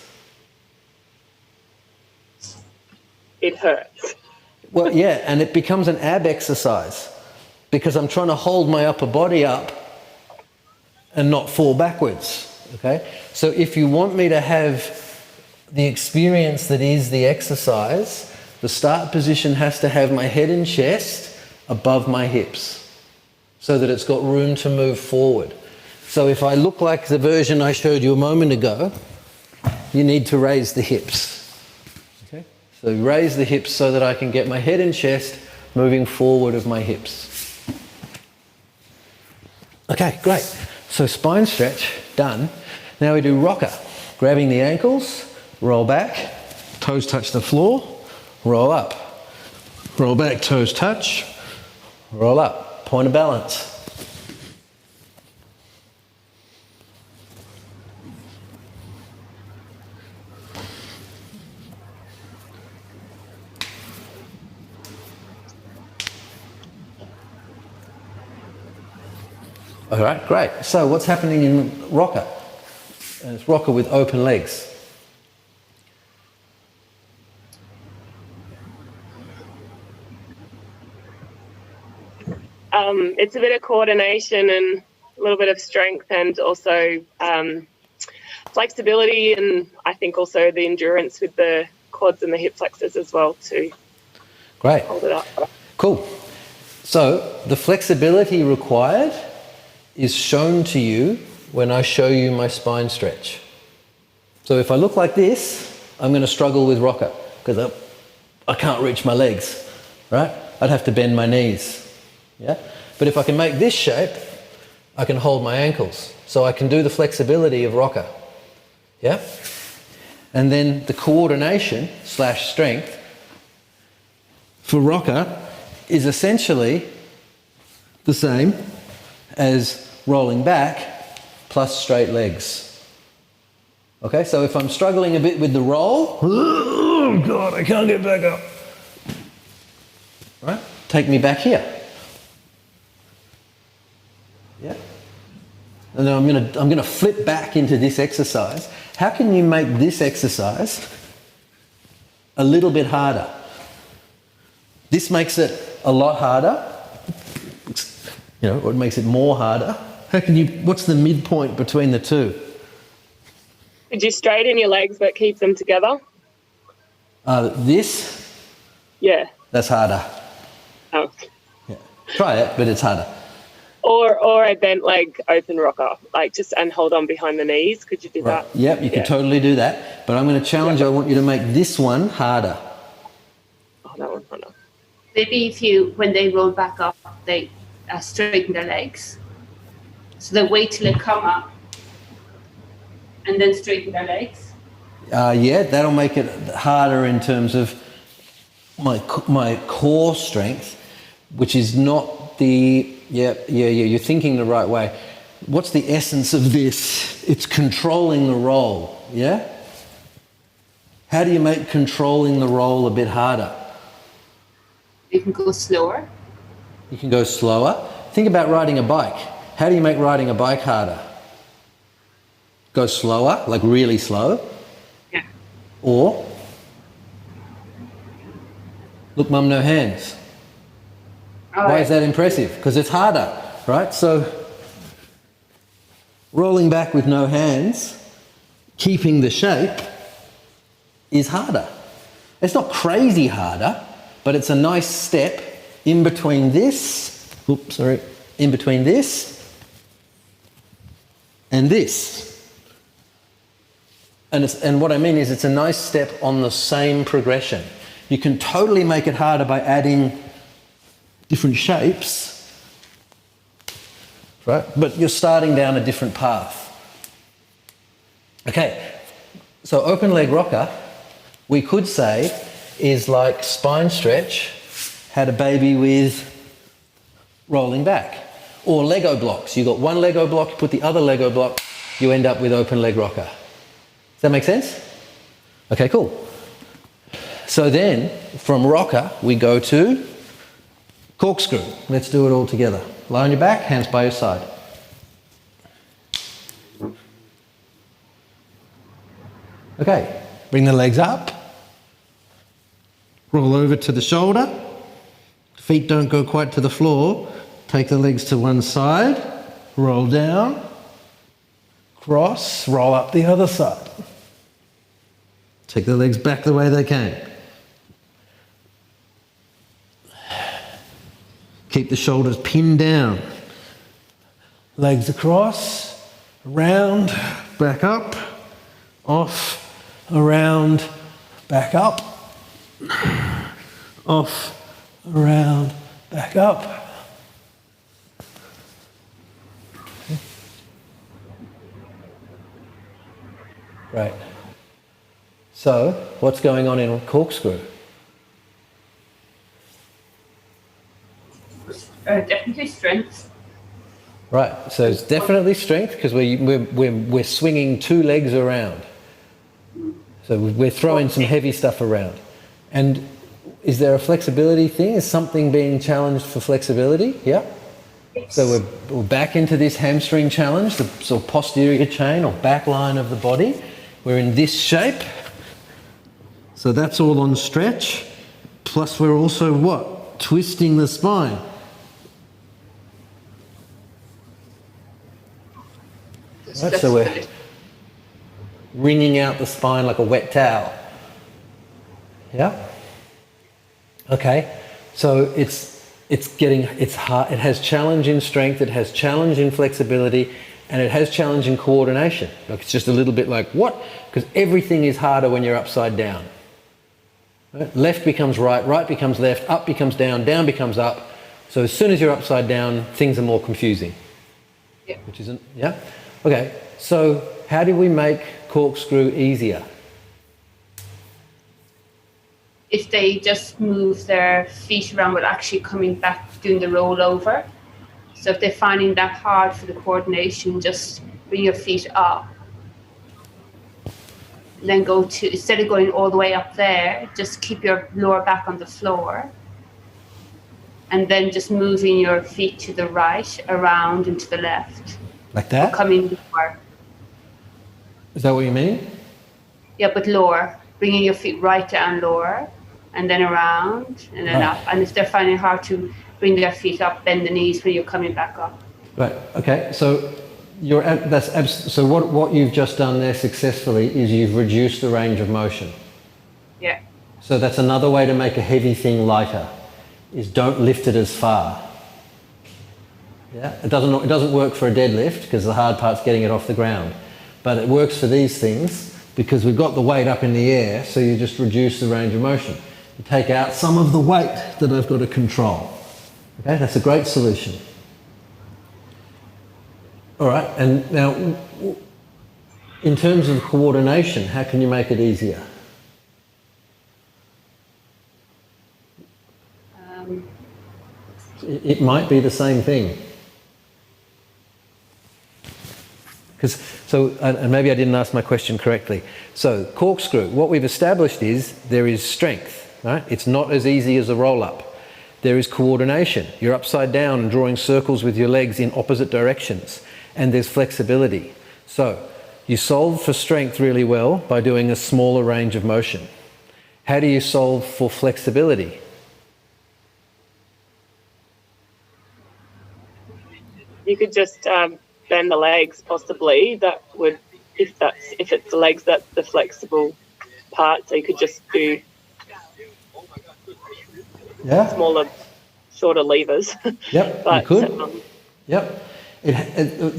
It hurts. Well, yeah, and it becomes an ab exercise because I'm trying to hold my upper body up and not fall backwards, okay? So if you want me to have the experience that is the exercise, the start position has to have my head and chest above my hips so that it's got room to move forward. So if I look like the version I showed you a moment ago, you need to raise the hips. Okay? So raise the hips so that I can get my head and chest moving forward of my hips. Okay, great. So spine stretch, done. Now we do rocker. Grabbing the ankles, roll back, toes touch the floor, roll up. Roll back, toes touch, roll up. Point of balance. All right, great. So what's happening in rocker? And it's rocker with open legs. It's a bit of coordination and a little bit of strength and also flexibility, and I think also the endurance with the quads and the hip flexors as well to Great. hold it up. Cool. So the flexibility required is shown to you when I show you my spine stretch. So if I look like this, I'm going to struggle with rocker because I can't reach my legs, right? I'd have to bend my knees. Yeah? But if I can make this shape, I can hold my ankles. So I can do the flexibility of rocker. Yeah? And then the coordination / strength for rocker is essentially the same as rolling back plus straight legs. Okay, so if I'm struggling a bit with the roll, oh God, I can't get back up. Right? Take me back here. Yeah. And then I'm gonna flip back into this exercise. How can you make this exercise a little bit harder? This makes it a lot harder. You know, what makes it more harder? What's the midpoint between the two? Could you straighten your legs but keep them together? This? Yeah. That's harder. Oh. Yeah. Try it, but it's harder. Or a bent leg open rocker, like just and hold on behind the knees. Could you do that? Yep, you can totally do that. But I'm going to challenge you. I want you to make this one harder. Oh, that one's harder. Maybe when they roll back up, they straighten their legs. So they wait till they come up and then straighten their legs. Yeah, that'll make it harder in terms of my core strength, which is not the... Yeah, you're thinking the right way. What's the essence of this? It's controlling the roll, yeah? How do you make controlling the roll a bit harder? You can go slower. You can go slower. Think about riding a bike. How do you make riding a bike harder? Go slower, like really slow. Yeah. Or, look, mum, no hands. Why is that impressive? Because it's harder, right? So rolling back with no hands, keeping the shape, is harder. It's not crazy harder, but it's a nice step in between this, in between this and this. And what I mean is it's a nice step on the same progression. You can totally make it harder by adding different shapes, right? But you're starting down a different path. Okay, so open leg rocker, we could say, is like spine stretch had a baby with rolling back. or Lego blocks. You got one Lego block, you put the other Lego block, you end up with open leg rocker. Does that make sense? Okay, cool. So then, from rocker, we go to corkscrew. Let's do it all together. Lie on your back, hands by your side. Okay, bring the legs up. Roll over to the shoulder. Feet don't go quite to the floor. Take the legs to one side. Roll down. Cross. Roll up the other side. Take the legs back the way they came. Keep the shoulders pinned down. Legs across. Around. Back up. Off. Around. Back up. Off, around, back up. Right. So, what's going on in corkscrew? Definitely strength. Right. So it's definitely strength because we're swinging two legs around. So we're throwing some heavy stuff around. And is there a flexibility thing? Is something being challenged for flexibility? Yeah. So we're back into this hamstring challenge, the sort of posterior chain or back line of the body. We're in this shape. So that's all on stretch. Plus we're also what? Twisting the spine. Right, so we're wringing out the spine like a wet towel. Yeah? Okay. So it's hard. It has challenge in strength, it has challenge in flexibility, and it has challenge in coordination. Like it's just a little bit like, what? Because everything is harder when you're upside down. Right? Left becomes right, right becomes left, up becomes down, down becomes up. So as soon as you're upside down, things are more confusing. Yeah. Which isn't, yeah? Okay. So how do we make corkscrew easier? If they just move their feet around but actually coming back, doing the rollover. So if they're finding that hard for the coordination, just bring your feet up. Then go to, instead of going all the way up there, just keep your lower back on the floor. And then just moving your feet to the right, around and to the left. Like that? Or coming lower. Is that what you mean? Yeah, but lower. Bringing your feet right down lower. And then around, and then up. And if they're finding it hard to bring their feet up, bend the knees when you're coming back up. Right. Okay. So so what you've just done there successfully is you've reduced the range of motion. Yeah. So that's another way to make a heavy thing lighter. Is don't lift it as far. Yeah. It doesn't work for a deadlift because the hard part's getting it off the ground, but it works for these things because we've got the weight up in the air. So you just reduce the range of motion. You take out some of the weight that I've got to control. Okay, that's a great solution. All right, and now, in terms of coordination, how can you make it easier? It might be the same thing. And maybe I didn't ask my question correctly. So corkscrew, what we've established is there is strength. Right? It's not as easy as a roll-up. There is coordination. You're upside down and drawing circles with your legs in opposite directions. And there's flexibility. So you solve for strength really well by doing a smaller range of motion. How do you solve for flexibility? You could just bend the legs, possibly. That would, if it's the legs, that's the flexible part. So you could just do smaller, shorter levers. Yep, but, you could. Yep.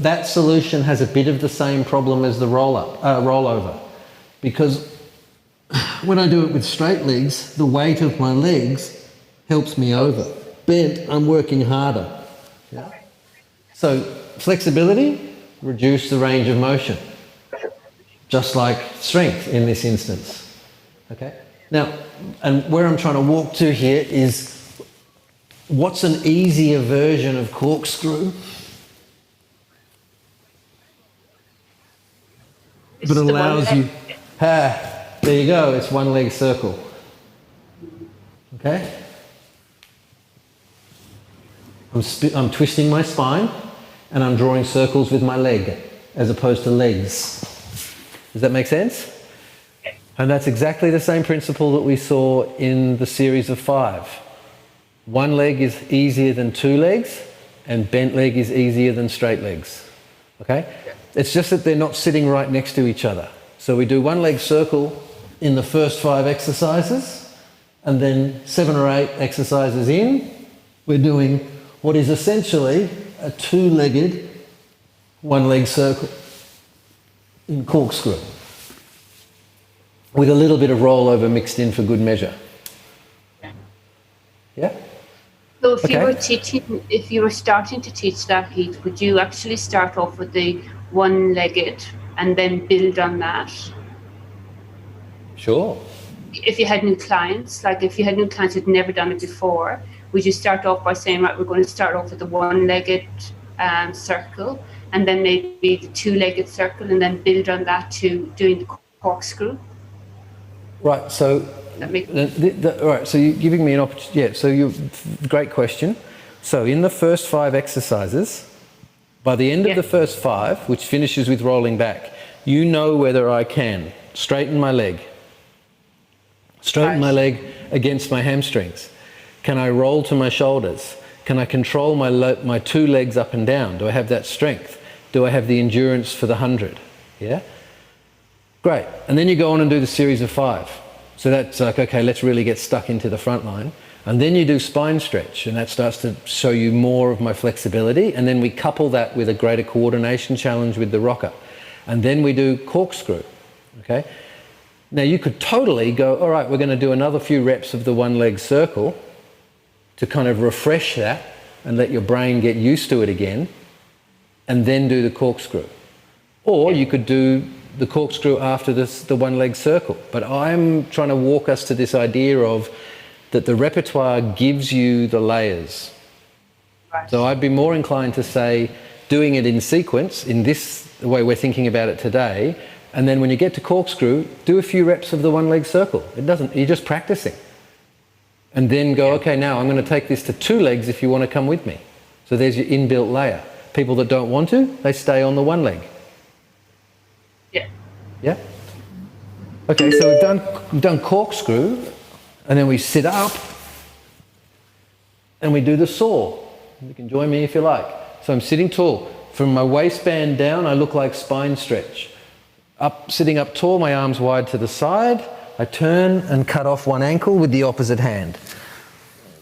That solution has a bit of the same problem as the rollover, because when I do it with straight legs, the weight of my legs helps me over. Bent, I'm working harder. Yeah. So flexibility, reduce the range of motion, just like strength in this instance. Okay. Now, and where I'm trying to walk to here is what's an easier version of corkscrew But it allows you, there you go, it's one leg circle. Okay? I'm twisting my spine and I'm drawing circles with my leg as opposed to legs. Does that make sense? And that's exactly the same principle that we saw in the series of 5. One leg is easier than 2 legs, and bent leg is easier than straight legs. Okay? It's just that they're not sitting right next to each other. So we do one leg circle in the first 5 exercises, and then 7 or 8 exercises in, we're doing what is essentially a 2-legged one leg circle in corkscrew, with a little bit of rollover mixed in for good measure. Yeah? So if you were teaching, if you were starting to teach that, Heath, would you actually start off with the one-legged and then build on that? Sure. If you had new clients, like if you had new clients who'd never done it before, would you start off by saying, right, we're going to start off with the one-legged circle, and then maybe the 2-legged circle, and then build on that to doing the corkscrew? Right, so right, so you're giving me an opportunity. Yeah, so great question. So in the first 5 exercises, by the end of the first 5, which finishes with rolling back, you know whether I can straighten my leg, my leg against my hamstrings. Can I roll to my shoulders? Can I control my 2 legs up and down? Do I have that strength? Do I have the endurance for the 100? Yeah? Great. And then you go on and do the series of 5. So that's like, okay, let's really get stuck into the front line. And then you do spine stretch, and that starts to show you more of my flexibility. And then we couple that with a greater coordination challenge with the rocker. And then we do corkscrew, okay? Now you could totally go, all right, we're going to do another few reps of the one-leg circle to kind of refresh that and let your brain get used to it again, and then do the corkscrew. Or you could do the corkscrew after the one-leg circle. But I'm trying to walk us to this idea of that the repertoire gives you the layers. Right. So I'd be more inclined to say doing it in sequence, in this way we're thinking about it today, and then when you get to corkscrew, do a few reps of the one-leg circle. You're just practicing. And then go, okay, now I'm going to take this to 2 legs if you want to come with me. So there's your inbuilt layer. People that don't want to, they stay on the one leg. Yeah. Yeah? Okay, so we've done corkscrew, and then we sit up, and we do the saw. You can join me if you like. So I'm sitting tall. From my waistband down, I look like spine stretch. Sitting up tall, my arms wide to the side. I turn and cut off one ankle with the opposite hand.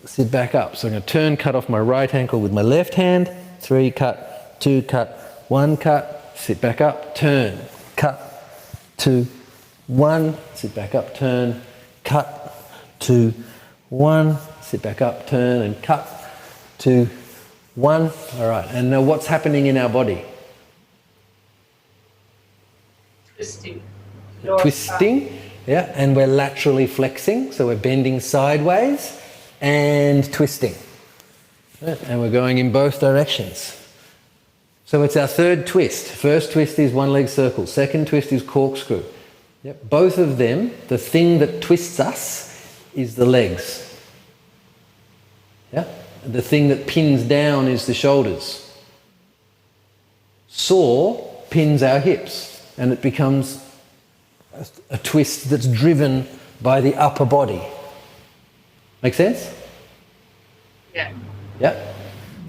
Sit back up. So I'm going to turn, cut off my right ankle with my left hand. 3 cut, 2 cut, 1 cut. Sit back up, turn, cut, 2, 1. Sit back up, turn, cut, 2, 1. Sit back up, turn, and cut, 2, 1. All right. And now what's happening in our body? Twisting. Twisting. Yeah, and we're laterally flexing, so we're bending sideways and twisting. And we're going in both directions. So it's our third twist. First twist is one-leg circle. Second twist is corkscrew. Yep. Both of them, the thing that twists us is the legs. Yeah? The thing that pins down is the shoulders. Saw pins our hips, and it becomes a twist that's driven by the upper body. Make sense? Yeah. Yeah.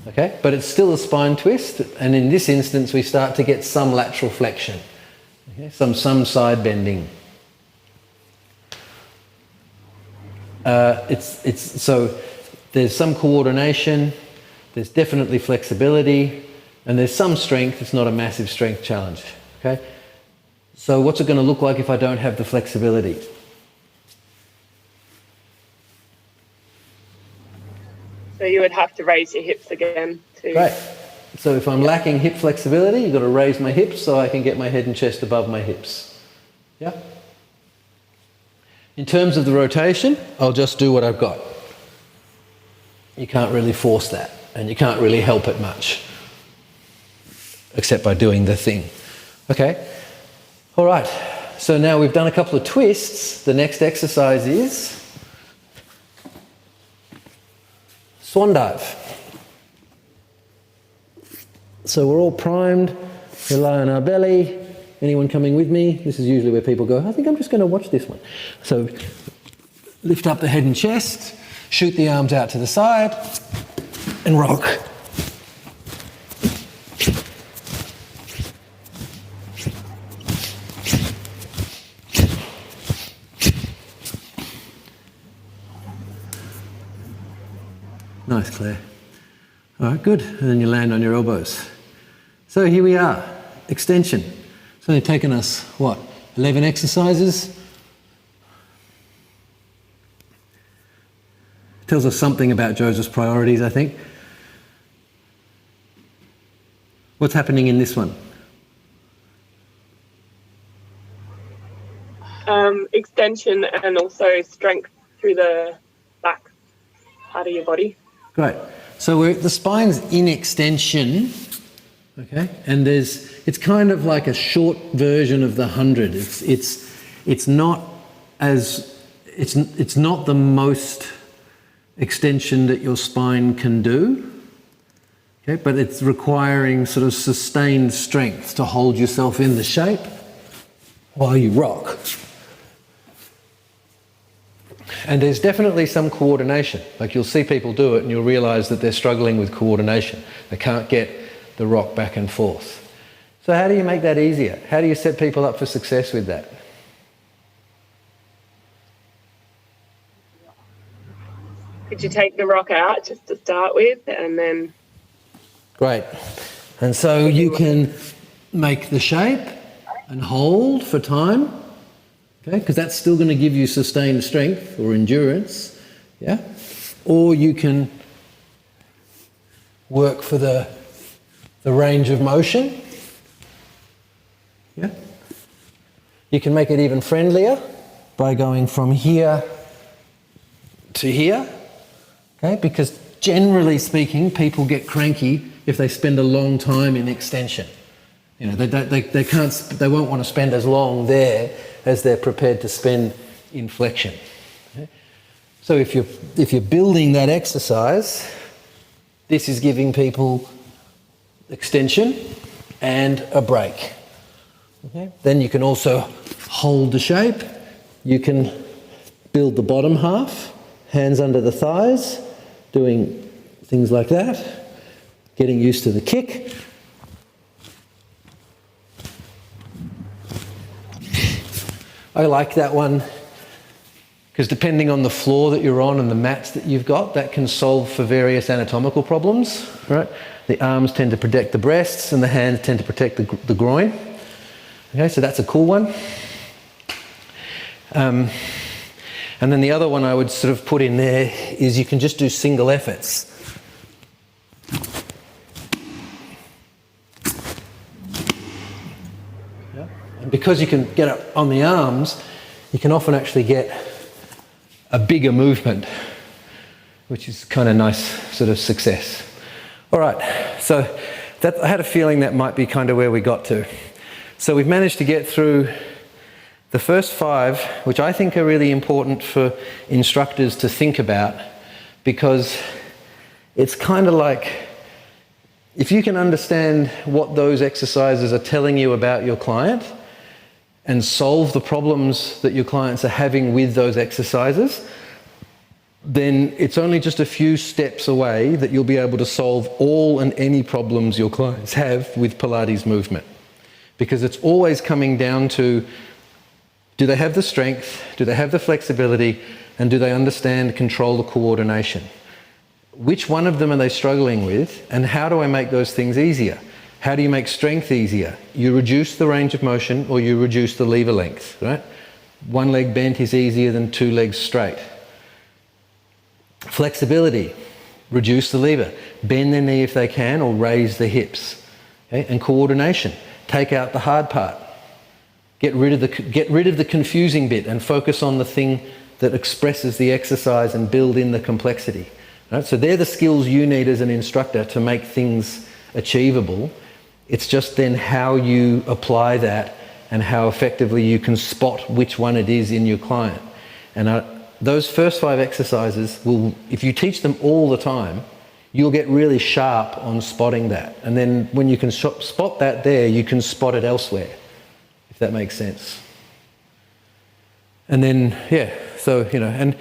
Okay, but it's still a spine twist, and in this instance we start to get some lateral flexion, okay? some side bending. So there's some coordination, there's definitely flexibility, and there's some strength. It's not a massive strength challenge. Okay, so what's it going to look like if I don't have the flexibility? So you would have to raise your hips again too. Right. So if I'm lacking hip flexibility, you've got to raise my hips so I can get my head and chest above my hips. Yeah? In terms of the rotation, I'll just do what I've got. You can't really force that, and you can't really help it much, except by doing the thing. Okay? All right, so now we've done a couple of twists. The next exercise is swan dive. So we're all primed, we lie on our belly. Anyone coming with me? This is usually where people go, I think I'm just going to watch this one. So lift up the head and chest, shoot the arms out to the side, and rock. Nice, Claire. All right, good. And then you land on your elbows. So here we are, extension. It's only taken us, what, 11 exercises? Tells us something about Joseph's priorities, I think. What's happening in this one? Extension and also strength through the back part of your body. Great. So the spine's in extension, okay, and it's kind of like a short version of the 100. It's not the most extension that your spine can do, okay, but it's requiring sort of sustained strength to hold yourself in the shape while you rock. And there's definitely some coordination. Like you'll see people do it and you'll realise that they're struggling with coordination. They can't get the rock back and forth. So how do you make that easier? How do you set people up for success with that? Could you take the rock out just to start with and then... Great. And so you can make the shape and hold for time. Okay, because that's still going to give you sustained strength or endurance, yeah? Or you can work for the range of motion, yeah? You can make it even friendlier by going from here to here, okay? Because generally speaking, people get cranky if they spend a long time in extension. You know, they won't want to spend as long there as they're prepared to spend in flexion. Okay? So if you're building that exercise, this is giving people extension and a break. Okay? Then you can also hold the shape. You can build the bottom half, hands under the thighs, doing things like that, getting used to the kick. I like that one because depending on the floor that you're on and the mats that you've got, that can solve for various anatomical problems, right? The arms tend to protect the breasts and the hands tend to protect the groin. Okay, so that's a cool one. And then the other one I would sort of put in there is you can just do single efforts. And because you can get up on the arms, you can often actually get a bigger movement, which is kind of nice sort of success. All right, so I had a feeling that might be kind of where we got to. So we've managed to get through the first 5, which I think are really important for instructors to think about, because it's kind of like, if you can understand what those exercises are telling you about your client and solve the problems that your clients are having with those exercises, then it's only just a few steps away that you'll be able to solve all and any problems your clients have with Pilates movement. Because it's always coming down to, do they have the strength, do they have the flexibility, and do they understand, control the coordination? Which one of them are they struggling with, and how do I make those things easier? How do you make strength easier? You reduce the range of motion or you reduce the lever length, right? 1 leg bent is easier than 2 legs straight. Flexibility, reduce the lever. Bend the knee if they can or raise the hips. Okay? And coordination, take out the hard part. Get rid of the confusing bit and focus on the thing that expresses the exercise and build in the complexity. Right? So they're the skills you need as an instructor to make things achievable. It's just then how you apply that and how effectively you can spot which one it is in your client. And those first 5 exercises will, if you teach them all the time, you'll get really sharp on spotting that. And then when you can spot that there, you can spot it elsewhere, if that makes sense. And then, yeah, so, you know, and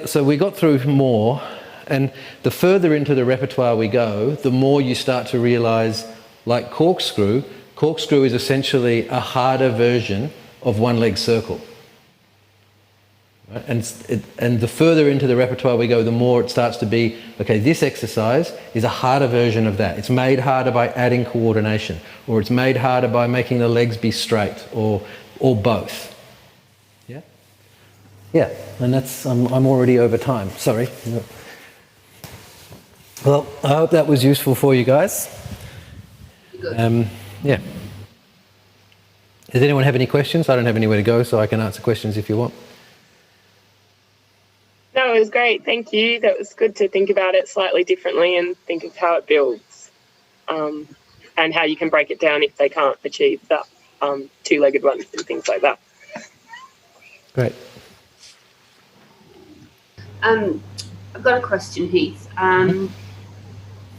so we got through more, and the further into the repertoire we go, the more you start to realise, like corkscrew is essentially a harder version of one-leg circle. Right? And the further into the repertoire we go, the more it starts to be, okay, this exercise is a harder version of that. It's made harder by adding coordination, or it's made harder by making the legs be straight, or both. Yeah? Yeah, and that's, I'm already over time, sorry. Well, I hope that was useful for you guys. Good. Yeah. Does anyone have any questions? I don't have anywhere to go, so I can answer questions if you want. No, it was great. Thank you. That was good to think about it slightly differently and think of how it builds, and how you can break it down if they can't achieve that two-legged one and things like that. Great. I've got a question, Heath.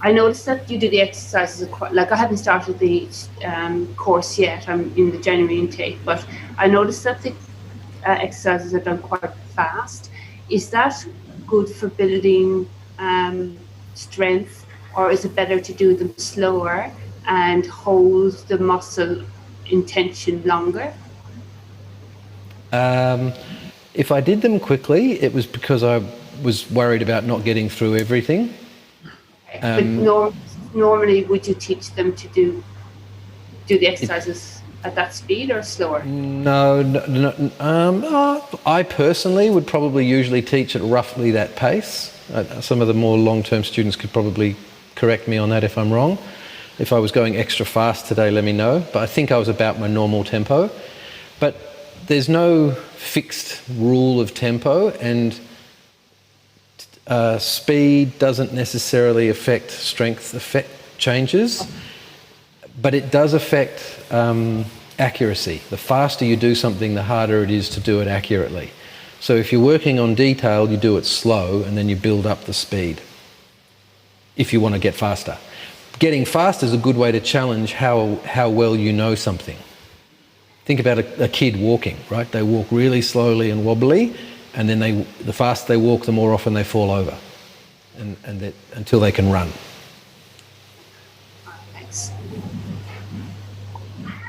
I noticed that you do the exercises, like I haven't started the course yet, I'm in the January intake, but I noticed that the exercises are done quite fast. Is that good for building strength, or is it better to do them slower and hold the muscle in tension longer? If I did them quickly, it was because I was worried about not getting through everything. But normally, would you teach them to do the exercises at that speed or slower? No. I personally would probably usually teach at roughly that pace. Some of the more long-term students could probably correct me on that if I'm wrong. If I was going extra fast today, let me know. But I think I was about my normal tempo. But there's no fixed rule of tempo, and speed doesn't necessarily affect strength changes, but it does affect accuracy. The faster you do something, the harder it is to do it accurately. So if you're working on detail, you do it slow and then you build up the speed if you want to get faster. Getting faster is a good way to challenge how well you know something. Think about a kid walking, right? They walk really slowly and wobbly, and then the faster they walk, the more often they fall over, until they can run. Thanks.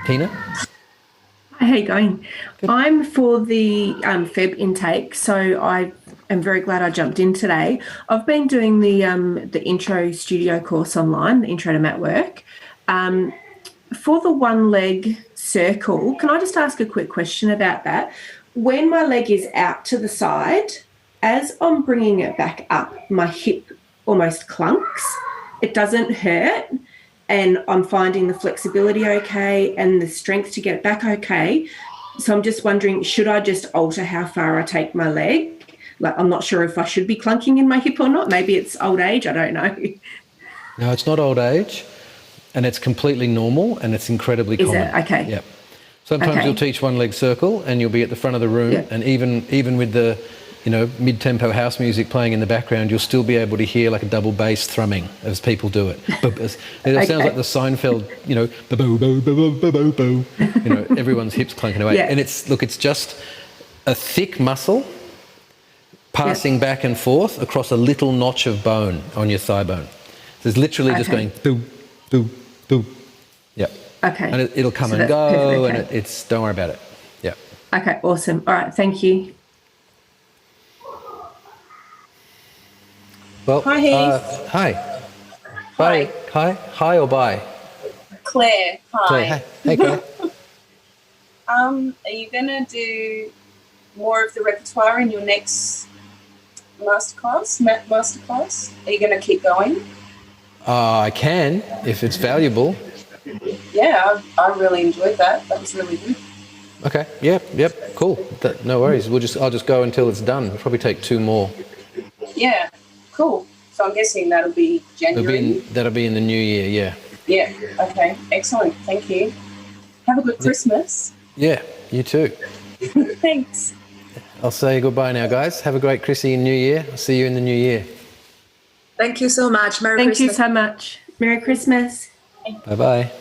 Tina? Hi, how you going? Good. I'm for the Feb intake, so I am very glad I jumped in today. I've been doing the intro studio course online, the intro to Matwork. For the one leg circle, can I just ask a quick question about that? When my leg is out to the side, as I'm bringing it back up, my hip almost clunks. It doesn't hurt, and I'm finding the flexibility okay and the strength to get it back okay. So I'm just wondering, should I just alter how far I take my leg? Like, I'm not sure if I should be clunking in my hip or not. Maybe it's old age, I don't know. No, it's not old age, and it's completely normal, and it's incredibly common. Is it? Okay. Yep. Sometimes you'll teach one leg circle and you'll be at the front of the room, and even with the mid-tempo house music playing in the background, you'll still be able to hear like a double bass thrumming as people do it. It sounds like the Seinfeld, bo bo bo bo bo bo. Everyone's hips clunking away. And it's just a thick muscle passing back and forth across a little notch of bone on your thigh bone. So it's literally just going boom, boom, boom. Yep. Okay. And it'll come and go, and it's don't worry about it. Yeah. Okay, awesome. All right, thank you. Well, hi, Heath. Hi. Bye. Hi. Hi or bye? Claire. Hi. Claire, hey, Claire. Are you gonna do more of the repertoire in your next masterclass, Mat masterclass? Are you gonna keep going? I can, if it's valuable. Yeah, I really enjoyed that. That was really good. Okay. Yep. Cool. No worries. I'll just go until it's done. It'll probably take 2 more. Yeah. Cool. So I'm guessing that'll be January. That'll be in the new year. Yeah. Yeah. Okay. Excellent. Thank you. Have a good Christmas. Yeah, you too. Thanks. I'll say goodbye now, guys. Have a great Chrissy and New Year. I'll see you in the new year. Thank you so much. Merry Thank Christmas. you so much. Merry Christmas. Bye-bye.